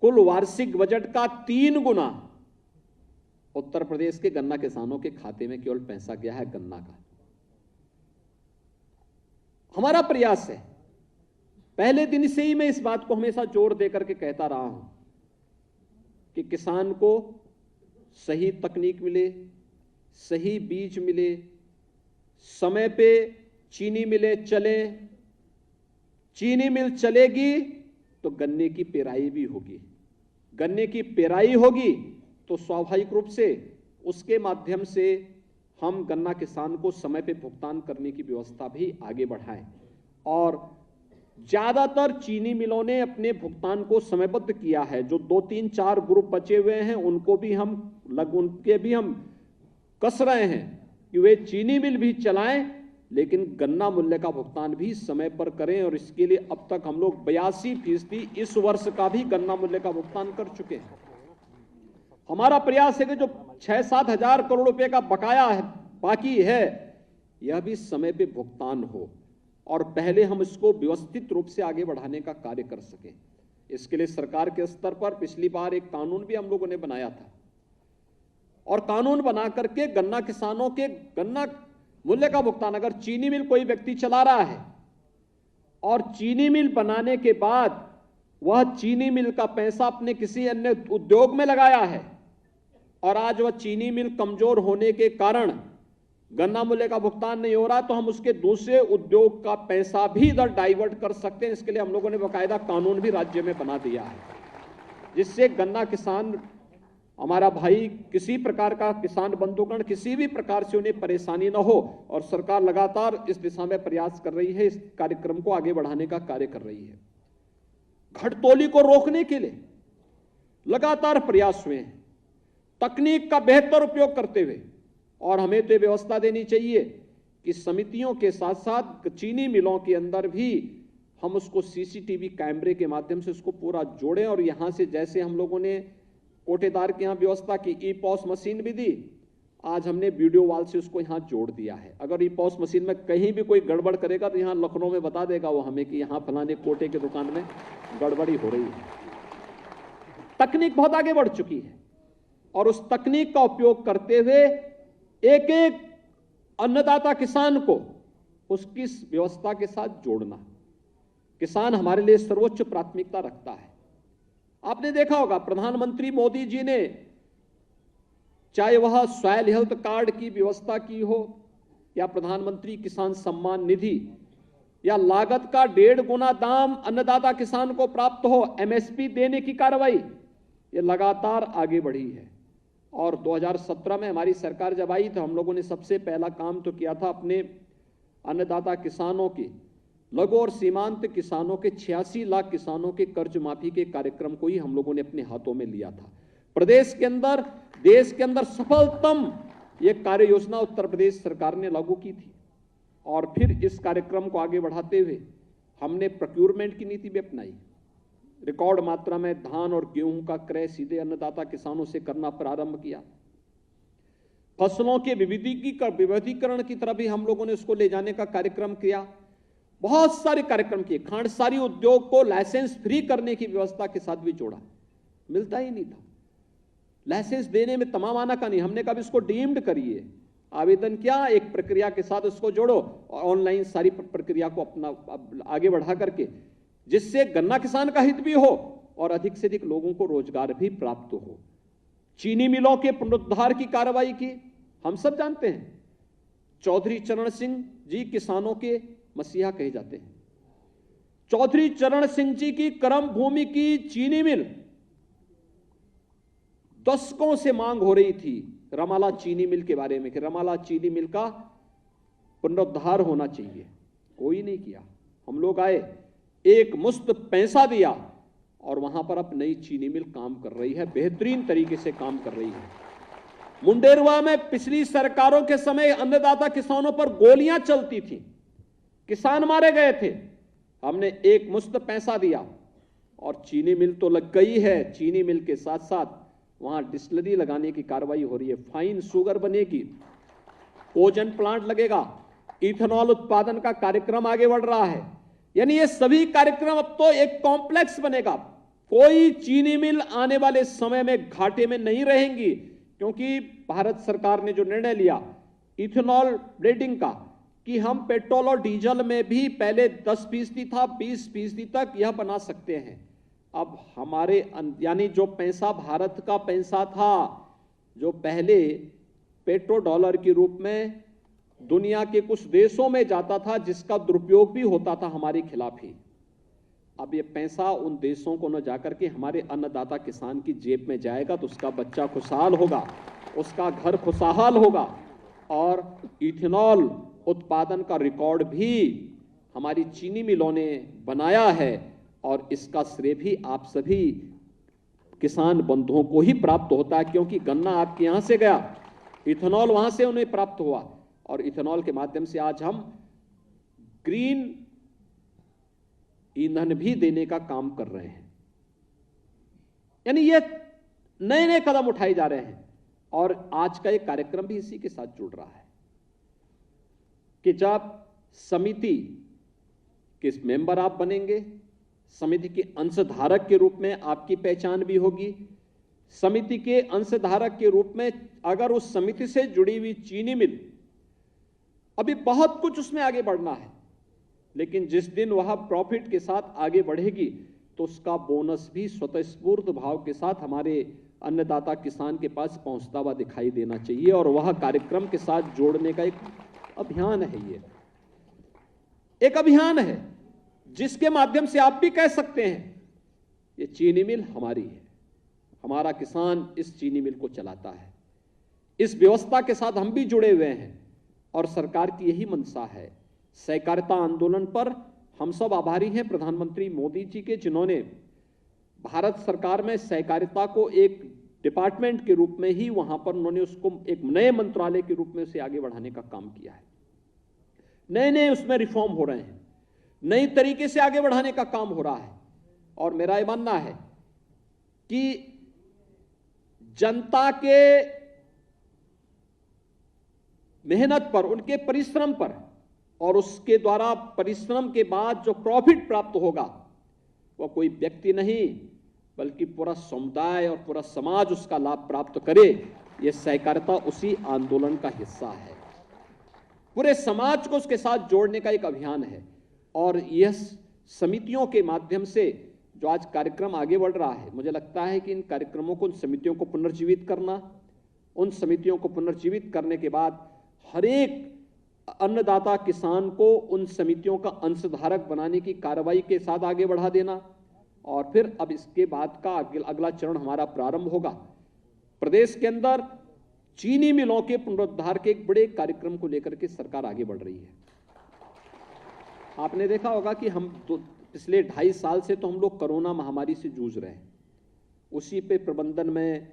कुल वार्षिक बजट का 3 गुना उत्तर प्रदेश के गन्ना किसानों के खाते में केवल पैसा गया है गन्ना का। हमारा प्रयास है, पहले दिन से ही मैं इस बात को हमेशा जोर देकर के कहता रहा हूं कि किसान को सही तकनीक मिले, सही बीज मिले, समय पे चीनी मिलें चले। चीनी मिल चलेगी तो गन्ने की पेराई भी होगी, गन्ने की पेराई होगी तो स्वाभाविक रूप से उसके माध्यम से हम गन्ना किसान को समय पे भुगतान करने की व्यवस्था भी आगे बढ़ाएं। और ज्यादातर चीनी मिलों ने अपने भुगतान को समयबद्ध किया है। जो 2-3-4 ग्रुप बचे हुए हैं उनको भी उनके भी हम कस रहे हैं कि वे चीनी मिल भी चलाएं, लेकिन गन्ना मूल्य का भुगतान भी समय पर करें। और इसके लिए अब तक हम लोग 82% इस वर्ष का भी गन्ना मूल्य का भुगतान कर चुके हैं। हमारा प्रयास है कि जो 6-7 हजार करोड़ रुपए का बकाया है, बाकी है, यह भी समय पे भुगतान हो और पहले हम इसको व्यवस्थित रूप से आगे बढ़ाने का कार्य कर सकें। इसके लिए सरकार के स्तर पर पिछली बार एक कानून भी हम लोगों ने बनाया था, और कानून बना करके गन्ना किसानों के गन्ना मूल्य का भुगतान, अगर चीनी मिल कोई व्यक्ति चला रहा है और चीनी मिल बनाने के बाद वह चीनी मिल का पैसा अपने किसी अन्य उद्योग में लगाया है और आज वह चीनी मिल कमजोर होने के कारण गन्ना मूल्य का भुगतान नहीं हो रहा, तो हम उसके दूसरे उद्योग का पैसा भी इधर डाइवर्ट कर सकते हैं। इसके लिए हम लोगों ने बाकायदा कानून भी राज्य में बना दिया है, जिससे गन्ना किसान हमारा भाई किसी प्रकार का किसान बंधुगण किसी भी प्रकार से उन्हें परेशानी न हो, और सरकार लगातार इस दिशा में प्रयास कर रही है, इस कार्यक्रम को आगे बढ़ाने का कार्य कर रही है। घटतोली को रोकने के लिए लगातार प्रयास हुए हैं, तकनीक का बेहतर उपयोग करते हुए, और हमें तो व्यवस्था देनी चाहिए कि समितियों के साथ साथ चीनी मिलों के अंदर भी हम उसको सीसीटीवी कैमरे के माध्यम से उसको पूरा जोड़ें, और यहां से जैसे हम लोगों ने कोटेदार के यहां व्यवस्था की, ई पॉस मशीन भी दी, आज हमने वीडियो वॉल से उसको यहां जोड़ दिया है। अगर ई पॉस मशीन में कहीं भी कोई गड़बड़ करेगा तो यहां लखनऊ में बता देगा वो हमें कि यहां फलाने कोटे की दुकान में गड़बड़ी हो रही है। तकनीक बहुत आगे बढ़ चुकी है, और उस तकनीक का उपयोग करते हुए एक एक अन्नदाता किसान को उसकी व्यवस्था के साथ जोड़ना। किसान हमारे लिए सर्वोच्च प्राथमिकता रखता है। आपने देखा होगा प्रधानमंत्री मोदी जी ने, चाहे वह सॉयल हेल्थ कार्ड की व्यवस्था की हो, या प्रधानमंत्री किसान सम्मान निधि, या लागत का 1.5 गुना दाम अन्नदाता किसान को प्राप्त हो, एमएसपी देने की कार्रवाई, ये लगातार आगे बढ़ी है। और 2017 में हमारी सरकार जब आई तो हम लोगों ने सबसे पहला काम तो किया था, अपने अन्नदाता किसानों की, लघु और सीमांत किसानों के 86 लाख किसानों के कर्ज माफी के कार्यक्रम को ही हम लोगों ने अपने हाथों में लिया था। प्रदेश के अंदर, देश के अंदर सफलतम ये कार्य योजना उत्तर प्रदेश सरकार ने लागू की थी। और फिर इस कार्यक्रम को आगे बढ़ाते हुए हमने प्रोक्योरमेंट की नीति भी अपनाई। रिकॉर्ड मात्रा में धान और गेहूं का क्रय सीधे अन्नदाता किसानों से करना प्रारंभ किया। फसलों के विविधीकरण की तरफ भी हम लोगों ने उसको ले जाने का कार्यक्रम किया। बहुत सारे कार्यक्रम किए। खांडसारी उद्योग को लाइसेंस फ्री करने की व्यवस्था के साथ भी जोड़ा, मिलता ही नहीं था। लाइसेंस देने में तमाम आना का नहीं, हमने कहा इसको डीम्ड करिए, आवेदन क्या, एक प्रक्रिया के साथ उसको जोड़ो, और ऑनलाइन सारी प्रक्रिया को अपना आगे बढ़ा करके, जिससे गन्ना किसान का हित भी हो और अधिक से अधिक लोगों को रोजगार भी प्राप्त हो। चीनी मिलों के पुनरुद्धार की कार्रवाई की। हम सब जानते हैं चौधरी चरण सिंह जी किसानों के मसीहा कहे जाते हैं। चौधरी चरण सिंह जी की कर्म भूमि की चीनी मिल, दशकों से मांग हो रही थी रमाला चीनी मिल के बारे में कि रमाला चीनी मिल का पुनरुद्धार होना चाहिए। कोई नहीं किया। हम लोग आए, एक मुश्त पैसा दिया, और वहां पर अब नई चीनी मिल काम कर रही है, बेहतरीन तरीके से काम कर रही है। मुंडेरवा में पिछली सरकारों के समय अन्नदाता किसानों पर गोलियां चलती थी, किसान मारे गए थे। हमने एक मुश्त पैसा दिया और चीनी मिल तो लग गई है। चीनी मिल के साथ साथ वहां डिस्टिलरी लगाने की कार्रवाई हो रही है, फाइन शुगर बनेगी, कोजन प्लांट लगेगा, इथेनॉल उत्पादन का कार्यक्रम आगे बढ़ रहा है। यानी ये सभी कार्यक्रम अब तो एक कॉम्प्लेक्स बनेगा। कोई चीनी मिल आने वाले समय में घाटे में नहीं रहेंगी, क्योंकि भारत सरकार ने जो निर्णय लिया इथेनॉल ब्लेंडिंग का, कि हम पेट्रोल और डीजल में भी पहले 10% था, 20% तक यह बना सकते हैं। अब हमारे यानी जो पैसा भारत का पैसा था, जो पहले पेट्रो डॉलर के रूप में दुनिया के कुछ देशों में जाता था, जिसका दुरुपयोग भी होता था हमारे खिलाफ ही, अब ये पैसा उन देशों को न जाकर के हमारे अन्नदाता किसान की जेब में जाएगा, तो उसका बच्चा खुशहाल होगा, उसका घर खुशहाल होगा। और इथेनॉल उत्पादन का रिकॉर्ड भी हमारी चीनी मिलों ने बनाया है, और इसका श्रेय भी आप सभी किसान बंधुओं को ही प्राप्त होता है, क्योंकि गन्ना आपके यहां से गया, इथेनॉल वहां से उन्हें प्राप्त हुआ, और इथेनॉल के माध्यम से आज हम ग्रीन ईंधन भी देने का काम कर रहे हैं। यानी ये नए नए कदम उठाए जा रहे हैं, और आज का एक कार्यक्रम भी इसी के साथ जुड़ रहा है कि जब समिति के मेंबर आप बनेंगे, समिति के अंशधारक के रूप में आपकी पहचान भी होगी। समिति के अंशधारक के रूप में अगर उस समिति से जुड़ी हुई चीनी मिल, अभी बहुत कुछ उसमें आगे बढ़ना है, लेकिन जिस दिन वह प्रॉफिट के साथ आगे बढ़ेगी तो उसका बोनस भी स्वतःस्फूर्त भाव के साथ हमारे अन्नदाता किसान के पास पहुंचता हुआ दिखाई देना चाहिए, और वह कार्यक्रम के साथ जोड़ने का एक अभियान है। ये एक अभियान है जिसके माध्यम से आप भी कह सकते हैं ये चीनी मिल हमारी है, हमारा किसान इस चीनी मिल को चलाता है। इस व्यवस्था के साथ हम भी जुड़े हुए हैं और सरकार की यही मंशा है। सहकारिता आंदोलन पर हम सब आभारी हैं प्रधानमंत्री मोदी जी के, जिन्होंने भारत सरकार में सहकारिता को एक डिपार्टमेंट के रूप में ही वहां पर उन्होंने उसको एक नए मंत्रालय के रूप में उसे आगे बढ़ाने का काम किया है। नए नए उसमें रिफॉर्म हो रहे हैं, नई तरीके से आगे बढ़ाने का काम हो रहा है। और मेरा यह मानना है कि जनता के मेहनत पर, उनके परिश्रम पर और उसके द्वारा परिश्रम के बाद जो प्रॉफिट प्राप्त होगा वह कोई व्यक्ति नहीं बल्कि पूरा समुदाय और पूरा समाज उसका लाभ प्राप्त करे। यह सहकारिता उसी आंदोलन का हिस्सा है। पूरे समाज को उसके साथ जोड़ने का एक अभियान है और यह समितियों के माध्यम से जो आज कार्यक्रम आगे बढ़ रहा है, मुझे लगता है कि इन कार्यक्रमों को, उन समितियों को पुनर्जीवित करना, उन समितियों को पुनर्जीवित करने के बाद हर एक अन्नदाता किसान को उन समितियों का अंशधारक बनाने की कार्रवाई के साथ आगे बढ़ा देना और फिर अब इसके बाद का अगला चरण हमारा प्रारंभ होगा। प्रदेश के अंदर चीनी मिलों के पुनरुद्धार के एक बड़े कार्यक्रम को लेकर के सरकार आगे बढ़ रही है। आपने देखा होगा कि हम पिछले 2.5 साल से तो हम लोग कोरोना महामारी से जूझ रहे हैं, उसी पे प्रबंधन में,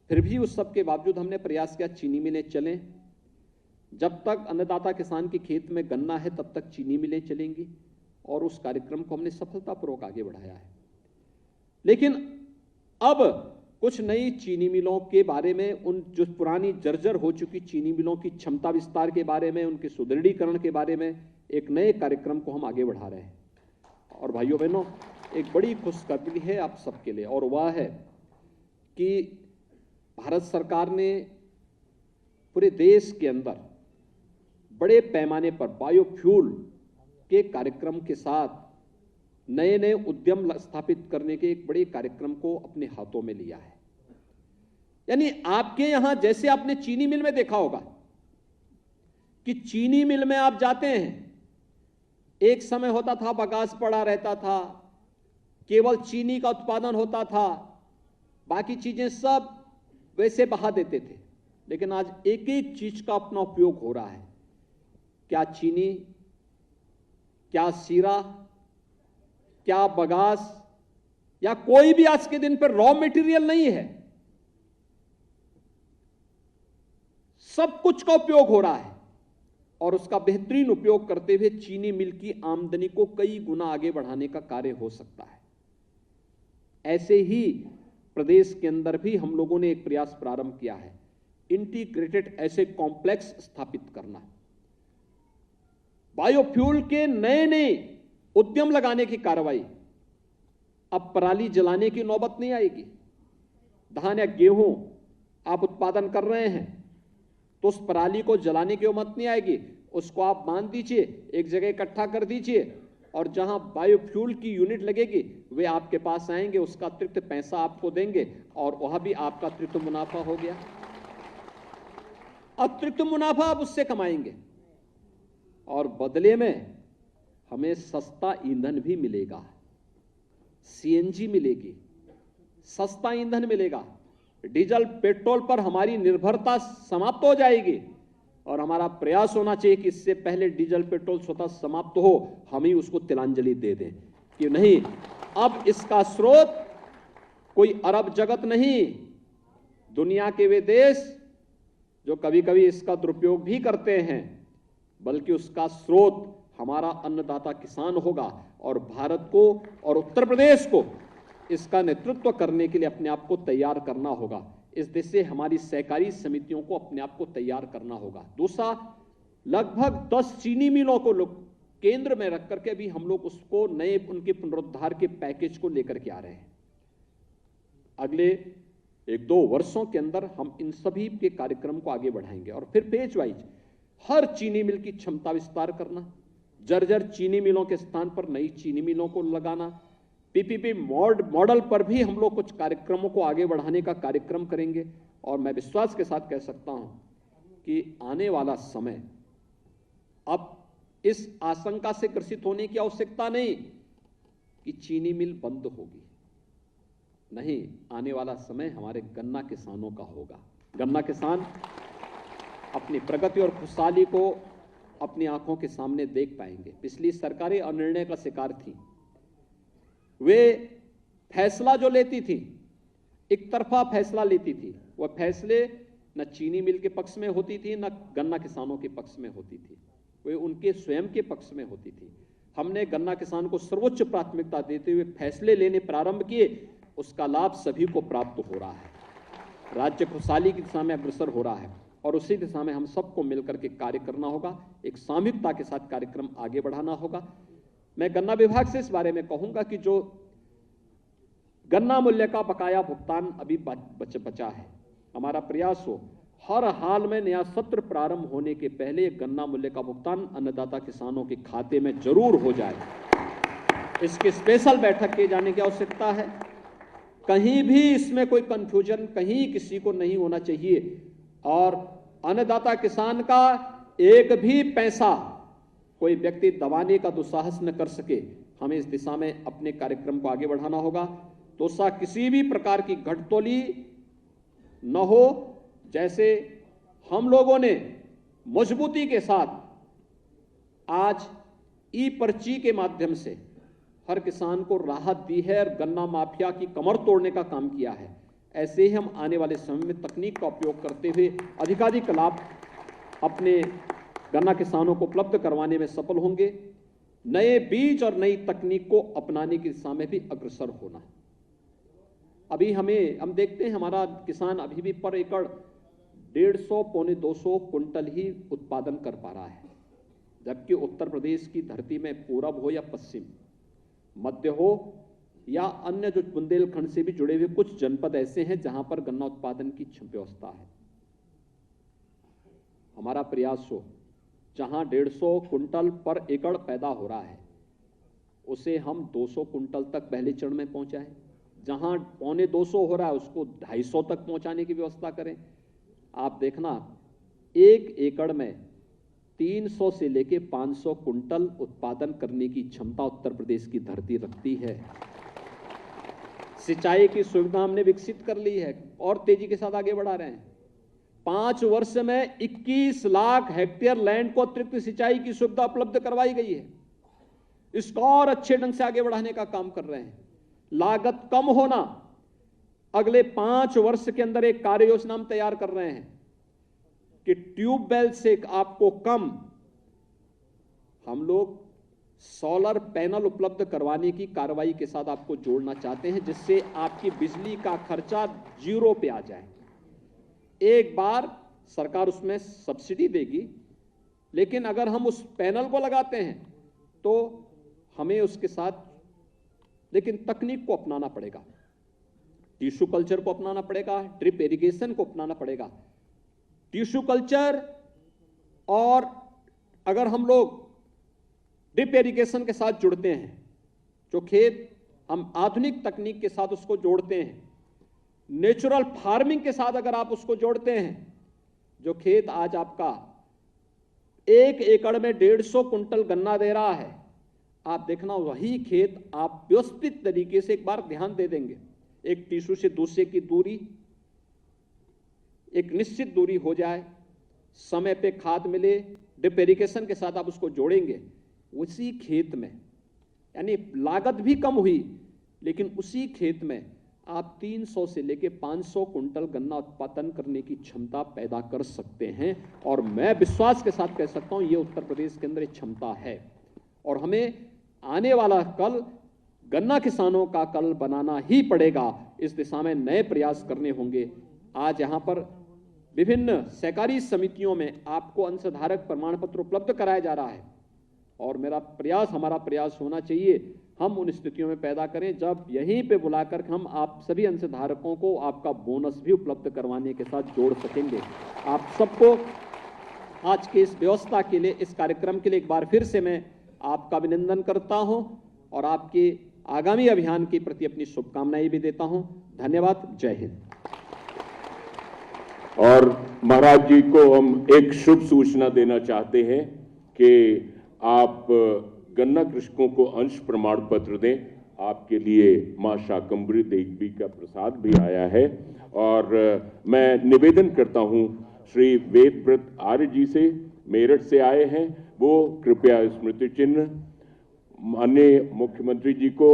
फिर भी उस सब के बावजूद हमने प्रयास किया चीनी मिलें चलें। जब तक अन्नदाता किसान के खेत में गन्ना है तब तक चीनी मिलें चलेंगी और उस कार्यक्रम को हमने सफलतापूर्वक आगे बढ़ाया है। लेकिन अब कुछ नई चीनी मिलों के बारे में, उन जो पुरानी जर्जर हो चुकी चीनी मिलों की क्षमता विस्तार के बारे में, उनके सुदृढ़ीकरण के बारे में एक नए कार्यक्रम को हम आगे बढ़ा रहे हैं। और भाइयों बहनों, एक बड़ी खुशखबरी है आप सबके लिए और वह है कि भारत सरकार ने पूरे देश के अंदर बड़े पैमाने पर बायोफ्यूल के कार्यक्रम के साथ नए नए उद्यम स्थापित करने के एक बड़े कार्यक्रम को अपने हाथों में लिया है। यानी आपके यहां जैसे आपने चीनी मिल में देखा होगा कि चीनी मिल में आप जाते हैं, एक समय होता था बगास पड़ा रहता था, केवल चीनी का उत्पादन होता था, बाकी चीजें सब वैसे बहा देते थे। लेकिन आज एक एक चीज का अपना उपयोग हो रहा है। क्या चीनी, क्या सीरा, क्या बगास या कोई भी आज के दिन पर रॉ मटेरियल नहीं है, सब कुछ का उपयोग हो रहा है और उसका बेहतरीन उपयोग करते हुए चीनी मिल की आमदनी को कई गुना आगे बढ़ाने का कार्य हो सकता है। ऐसे ही प्रदेश के अंदर भी हम लोगों ने एक प्रयास प्रारंभ किया है, इंटीग्रेटेड ऐसे कॉम्प्लेक्स स्थापित करना, बायोफ्यूल के नए नए उद्यम लगाने की कार्रवाई। अब पराली जलाने की नौबत नहीं आएगी। धान या गेहूं आप उत्पादन कर रहे हैं तो उस पराली को जलाने की नौबत नहीं आएगी, उसको आप बांध दीजिए, एक जगह इकट्ठा कर दीजिए और जहां बायोफ्यूल की यूनिट लगेगी वे आपके पास आएंगे, उसका अतिरिक्त पैसा आपको देंगे और वहां भी आपका अतिरिक्त मुनाफा हो गया। अतिरिक्त मुनाफा आप उससे कमाएंगे और बदले में हमें सस्ता ईंधन भी मिलेगा, सीएनजी मिलेगी, सस्ता ईंधन मिलेगा। डीजल पेट्रोल पर हमारी निर्भरता समाप्त हो जाएगी और हमारा प्रयास होना चाहिए कि इससे पहले डीजल पेट्रोल स्वतः समाप्त हो, हम ही उसको तिलांजलि दे दें कि नहीं, अब इसका स्रोत कोई अरब जगत नहीं, दुनिया के वे देश जो कभी कभी इसका दुरुपयोग भी करते हैं, बल्कि उसका स्रोत हमारा अन्नदाता किसान होगा और भारत को और उत्तर प्रदेश को इसका नेतृत्व करने के लिए अपने आप को तैयार करना होगा। इस दिशा से हमारी सहकारी समितियों को अपने आप को तैयार करना होगा। दूसरा, लगभग 10 चीनी मिलों को केंद्र में रख करके भी हम लोग उसको नए उनके पुनरुद्धार के पैकेज को लेकर के आ रहे हैं। अगले 1-2 वर्षों के अंदर हम इन सभी के कार्यक्रम को आगे बढ़ाएंगे और फिर पेज वाइज हर चीनी मिल की क्षमता विस्तार करना, जर्जर चीनी मिलों के स्थान पर नई चीनी मिलों को लगाना, पीपीपी मॉडल पर भी हम लोग कुछ कार्यक्रमों को आगे बढ़ाने का कार्यक्रम करेंगे। और मैं विश्वास के साथ कह सकता हूं कि आने वाला समय अब इस आशंका से ग्रसित होने की आवश्यकता नहीं कि चीनी मिल बंद होगी। नहीं, आने वाला समय हमारे गन्ना किसानों का होगा। गन्ना किसान अपनी प्रगति और खुशहाली को अपनी आंखों के सामने देख पाएंगे। पिछली सरकारें अनिर्णय का शिकार थी। वे फैसला जो लेती थी, एक तरफा फैसला लेती थी। वह फैसले न चीनी मिल के पक्ष में होती थी, न गन्ना किसानों के पक्ष में होती थी, वे उनके स्वयं के पक्ष में होती थी। हमने गन्ना किसान को सर्वोच्च प्राथमिकता देते हुए फैसले लेने प्रारंभ किए, उसका लाभ सभी को प्राप्त हो रहा है। राज्य खुशहाली की दिशा में अग्रसर हो रहा है और उसी दिशा में हम सबको मिलकर के कार्य करना होगा। एक सामूहिकता के साथ कार्यक्रम आगे बढ़ाना होगा। मैं गन्ना विभाग से इस बारे में कहूंगा कि जो गन्ना मूल्य का बकाया भुगतान अभी बचा है, हमारा प्रयास हो हर हाल में नया सत्र प्रारंभ होने के पहले गन्ना मूल्य का भुगतान अन्नदाता किसानों के खाते में जरूर हो जाए। इसकी स्पेशल बैठक किए जाने की आवश्यकता है। कहीं भी इसमें कोई कंफ्यूजन कहीं किसी को नहीं होना चाहिए और अन्नदाता किसान का एक भी पैसा कोई व्यक्ति दबाने का दुस्साहस न कर सके। हमें इस दिशा में अपने कार्यक्रम को आगे बढ़ाना होगा। तो किसी भी प्रकार की घटतोली न हो। जैसे हम लोगों ने मजबूती के साथ आज ई पर्ची के माध्यम से हर किसान को राहत दी है और गन्ना माफिया की कमर तोड़ने का काम किया है, ऐसे ही हम आने वाले समय में तकनीक का उपयोग करते हुए अधिकाधिक लाभ अपने गन्ना किसानों को उपलब्ध करवाने में सफल होंगे। नए बीज और नई तकनीक को अपनाने की दिशा में भी अग्रसर होना है। अभी हम देखते हैं हमारा किसान अभी भी पर एकड़ 150 पौने 200 कुंटल ही उत्पादन कर पा रहा है, जबकि उत्तर प्रदेश की धरती में पूरब हो या पश्चिम, मध्य हो या अन्य जो बुंदेलखंड से भी जुड़े हुए कुछ जनपद ऐसे हैं जहां पर गन्ना उत्पादन की व्यवस्था है। हमारा प्रयास हो जहां 150 कुंटल पर एकड़ पैदा हो रहा है उसे हम 200 कुंटल तक पहले चरण में पहुंचाएं। जहां पौने 200 हो रहा है उसको 250 तक पहुंचाने की व्यवस्था करें। आप देखना, एक एकड़ में 300 से लेके 500 कुंटल उत्पादन करने की क्षमता उत्तर प्रदेश की धरती रखती है। सिंचाई की सुविधा हमने विकसित कर ली है और तेजी के साथ आगे बढ़ा रहे हैं। 5 वर्ष में 21 लाख हेक्टेयर लैंड को अतिरिक्त सिंचाई की सुविधा उपलब्ध करवाई गई है। इसको और अच्छे ढंग से आगे बढ़ाने का काम कर रहे हैं। लागत कम होना, अगले 5 वर्ष के अंदर एक कार्य योजना हम तैयार कर रहे हैं कि ट्यूबवेल से आपको कम हम लोग सोलर पैनल उपलब्ध करवाने की कार्रवाई के साथ आपको जोड़ना चाहते हैं, जिससे आपकी बिजली का खर्चा 0 पे आ जाए। एक बार सरकार उसमें सब्सिडी देगी, लेकिन अगर हम उस पैनल को लगाते हैं तो हमें उसके साथ लेकिन तकनीक को अपनाना पड़ेगा, टिश्यू कल्चर को अपनाना पड़ेगा, ड्रिप इरिगेशन को अपनाना पड़ेगा। टिश्यू कल्चर और अगर हम लोग ड्रिप इरिगेशन के साथ जुड़ते हैं, जो खेत हम आधुनिक तकनीक के साथ उसको जोड़ते हैं, नेचुरल फार्मिंग के साथ अगर आप उसको जोड़ते हैं, जो खेत आज आपका 1 एकड़ में 150 कुंटल गन्ना दे रहा है, आप देखना वही खेत आप व्यवस्थित तरीके से एक बार ध्यान दे देंगे, एक टिश्यू से दूसरे की दूरी एक निश्चित दूरी हो जाए, समय पे खाद मिले, ड्रिप इरिगेशन के साथ आप उसको जोड़ेंगे, उसी खेत में यानी लागत भी कम हुई, लेकिन उसी खेत में आप 300 से लेके 500 कुंटल गन्ना उत्पादन करने की क्षमता पैदा कर सकते हैं। और मैं विश्वास के साथ कह सकता हूं ये उत्तर प्रदेश के अंदर एक क्षमता है और हमें आने वाला कल गन्ना किसानों का कल बनाना ही पड़ेगा। इस दिशा में नए प्रयास करने होंगे। आज यहां पर विभिन्न सहकारी समितियों में आपको अंशधारक प्रमाण पत्र उपलब्ध कराया जा रहा है और हमारा प्रयास होना चाहिए हम उन स्थितियों में पैदा करें जब यहीं पे बुलाकर हम आप सभी अंशधारकों को आपका बोनस भी उपलब्ध करवाने के साथ जोड़ सकेंगे। आप सबको आज के इस व्यवस्था के लिए, इस कार्यक्रम के लिए एक बार फिर से मैं आपका अभिनंदन करता हूं और आपके आगामी अभियान के प्रति अपनी शुभकामनाएं भी देता हूं। धन्यवाद। जय हिंद। और महाराज जी को हम एक शुभ सूचना देना चाहते हैं कि आप गन्ना कृषकों को अंश प्रमाण पत्र दें। आपके लिए मां शाकंभरी देवी का प्रसाद भी आया है। और मैं निवेदन करता हूं श्री वेदव्रत आर्य जी से, मेरठ से आए हैं, वो कृपया स्मृति चिन्ह माननीय मुख्यमंत्री जी को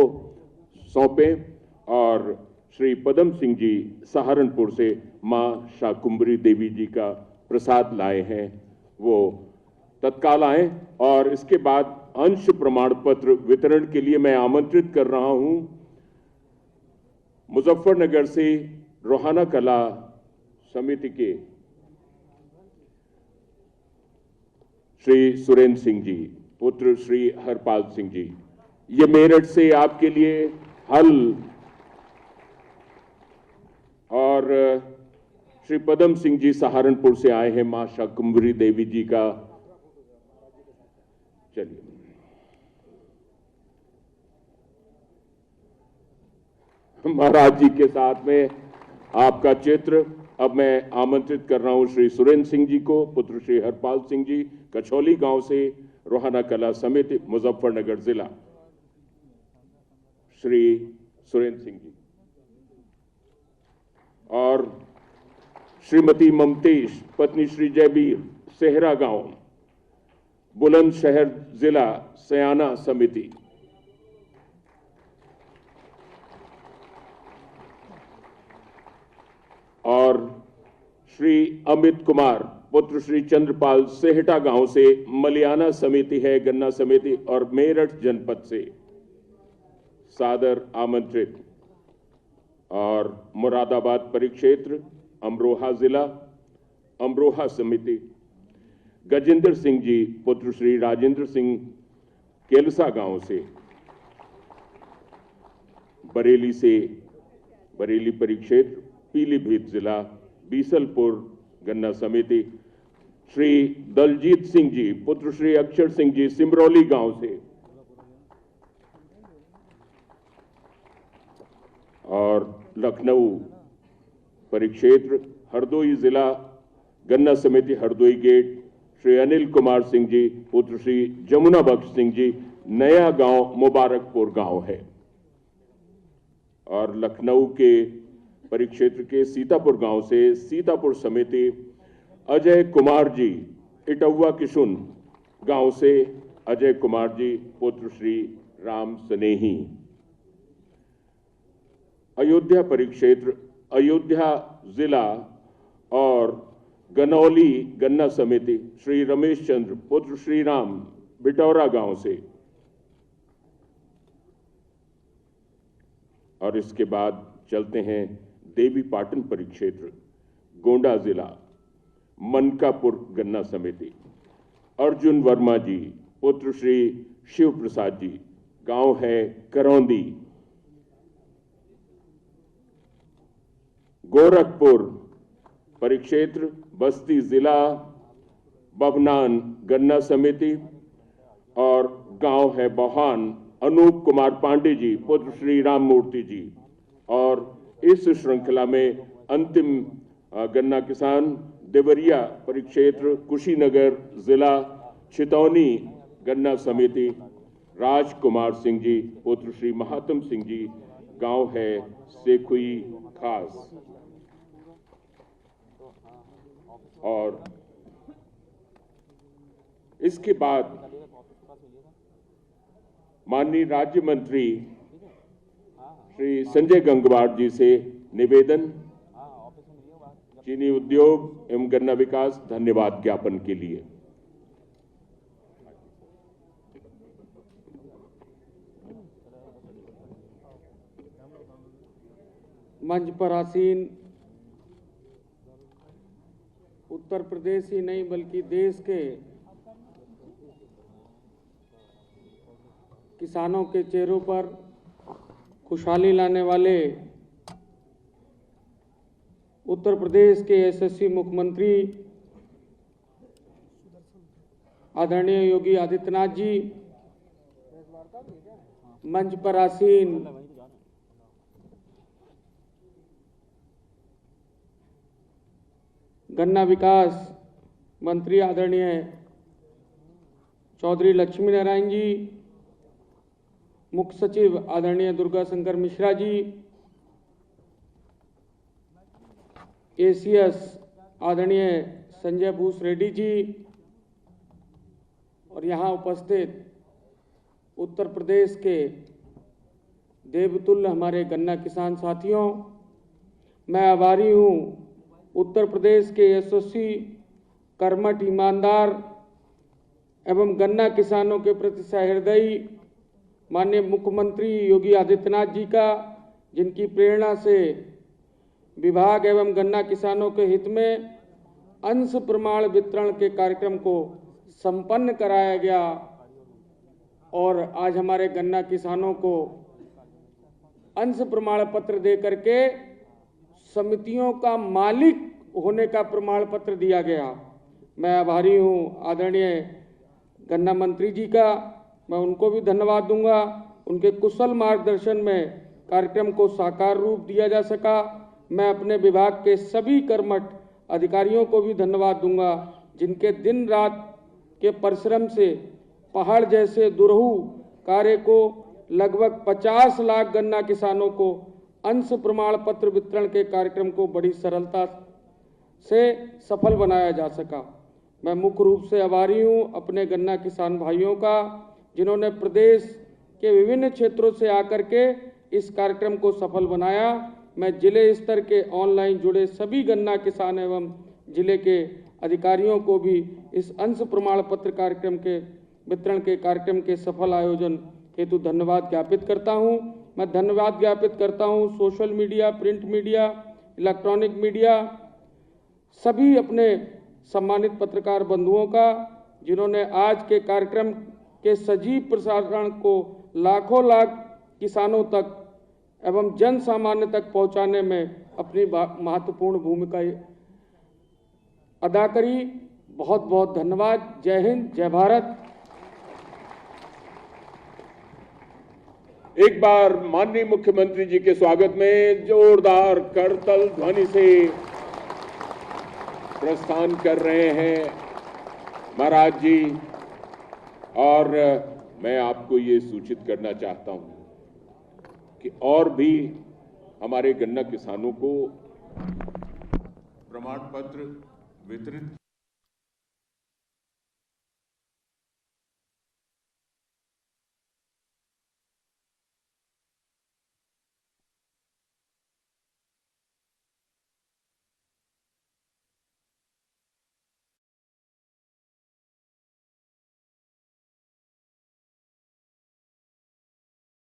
सौंपें। और श्री पदम सिंह जी सहारनपुर से मां शाकंभरी देवी जी का प्रसाद लाए हैं, वो तत्काल आए। और इसके बाद अंश प्रमाण पत्र वितरण के लिए मैं आमंत्रित कर रहा हूं मुजफ्फरनगर से रोहाना कला समिति के श्री सुरेंद्र सिंह जी, पुत्र श्री हरपाल सिंह जी। ये मेरठ से आपके लिए हल, और श्री पदम सिंह जी सहारनपुर से आए हैं मां शाकंभरी देवी जी का। चलिए, महाराज जी के साथ में आपका चित्र। अब मैं आमंत्रित कर रहा हूं श्री सुरेंद्र सिंह जी को, पुत्र श्री हरपाल सिंह जी, कछौली गांव से, रोहाना कला समिति, मुजफ्फरनगर जिला। श्री सुरेंद्र सिंह जी और श्रीमती ममतेश, पत्नी श्री जयबीर, सेहरा गांव, बुलंदशहर जिला, सयाना समिति। और श्री अमित कुमार, पुत्र श्री चंद्रपाल, सेहटा गांव से, मलियाना समिति है, गन्ना समिति, और मेरठ जनपद से सादर आमंत्रित। और मुरादाबाद परिक्षेत्र, अमरोहा जिला, अमरोहा समिति, गजेंद्र सिंह जी, पुत्र श्री राजेंद्र सिंह, केलसा गांव से, बरेली से, बरेली परिक्षेत्र, पीलीभीत जिला, बीसलपुर गन्ना समिति, श्री दलजीत सिंह जी, पुत्र श्री अक्षर सिंह जी, सिमरौली गांव से। और लखनऊ परिक्षेत्र, हरदोई जिला, गन्ना समिति, हरदोई गेट, श्री अनिल कुमार सिंह जी, पुत्र श्री जमुना बख्श सिंह जी, नया गांव मुबारकपुर गांव है। और लखनऊ के परिक्षेत्र के सीतापुर गांव से, सीतापुर समिति, अजय कुमार जी, इटौवा किशुन गांव से, अजय कुमार जी, पुत्र श्री राम स्नेही। अयोध्या परिक्षेत्र, अयोध्या जिला और गनौली गन्ना समिति, श्री रमेश चंद्र, पुत्र श्री राम, बिटौरा गांव से। और इसके बाद चलते हैं देवी पाटन परिक्षेत्र, गोंडा जिला, मनकापुर गन्ना समिति, अर्जुन वर्मा जी, पुत्र श्री शिव प्रसाद जी, गांव है करौंदी। गोरखपुर परिक्षेत्र, बस्ती जिला, बभनान गन्ना समिति, और गांव है बोहान, अनूप कुमार पांडे जी, पुत्र श्री राम मूर्ति जी। और इस श्रृंखला में अंतिम गन्ना किसान, देवरिया परिक्षेत्र, कुशीनगर जिला, छितौनी गन्ना समिति, राजकुमार सिंह जी, पुत्र श्री महात्म सिंह जी, गांव है सेखुई खास। और इसके बाद माननीय राज्य मंत्री श्री संजय गंगवार जी से निवेदन, चीनी उद्योग एवं गन्ना विकास धन्यवाद ज्ञापन के लिए। मंच पर आसीन उत्तर प्रदेश ही नहीं बल्कि देश के किसानों के चेहरों पर खुशहाली लाने वाले उत्तर प्रदेश के यशस्वी मुख्यमंत्री आदरणीय योगी आदित्यनाथ जी, मंच पर आसीन गन्ना विकास मंत्री आदरणीय चौधरी लक्ष्मी नारायण जी, मुख्य सचिव आदरणीय दुर्गा शंकर मिश्रा जी, एसीएस आदरणीय संजय भूस रेड्डी जी और यहाँ उपस्थित उत्तर प्रदेश के देवतुल्य हमारे गन्ना किसान साथियों, मैं आभारी हूँ उत्तर प्रदेश के यशस्वी, कर्मठ, ईमानदार एवं गन्ना किसानों के प्रति सहृदयी माननीय मुख्यमंत्री योगी आदित्यनाथ जी का, जिनकी प्रेरणा से विभाग एवं गन्ना किसानों के हित में अंश प्रमाण वितरण के कार्यक्रम को संपन्न कराया गया और आज हमारे गन्ना किसानों को अंश प्रमाण पत्र दे करके समितियों का मालिक होने का प्रमाण पत्र दिया गया। मैं आभारी हूँ आदरणीय गन्ना मंत्री जी का, मैं उनको भी धन्यवाद दूंगा। उनके कुशल मार्गदर्शन में कार्यक्रम को साकार रूप दिया जा सका। मैं अपने विभाग के सभी कर्मठ अधिकारियों को भी धन्यवाद दूंगा, जिनके दिन रात के परिश्रम से पहाड़ जैसे दुरूह कार्य को लगभग 50 लाख गन्ना किसानों को अंश प्रमाण पत्र वितरण के कार्यक्रम को बड़ी सरलता से सफल बनाया जा सका। मैं मुख्य रूप से आभारी हूं अपने गन्ना किसान भाइयों का, जिन्होंने प्रदेश के विभिन्न क्षेत्रों से आकर के इस कार्यक्रम को सफल बनाया। मैं जिले स्तर के ऑनलाइन जुड़े सभी गन्ना किसान एवं जिले के अधिकारियों को भी इस अंश प्रमाण पत्र कार्यक्रम के वितरण के कार्यक्रम के सफल आयोजन हेतु धन्यवाद ज्ञापित करता हूं। मैं धन्यवाद ज्ञापित करता हूं social media, print media, electronic media, सभी अपने सम्मानित पत्रकार बंधुओं का, जिन्होंने आज के कार्यक्रम के सजीव प्रसारण को लाखों लाख किसानों तक एवं जन सामान्य तक पहुंचाने में अपनी महत्वपूर्ण भूमिका अदा करी। बहुत बहुत धन्यवाद। जय हिंद, जय भारत। एक बार माननीय मुख्यमंत्री जी के स्वागत में जोरदार करतल ध्वनि से प्रस्थान कर रहे हैं महाराज जी। और मैं आपको ये सूचित करना चाहता हूं कि और भी हमारे गन्ना किसानों को प्रमाण पत्र वितरित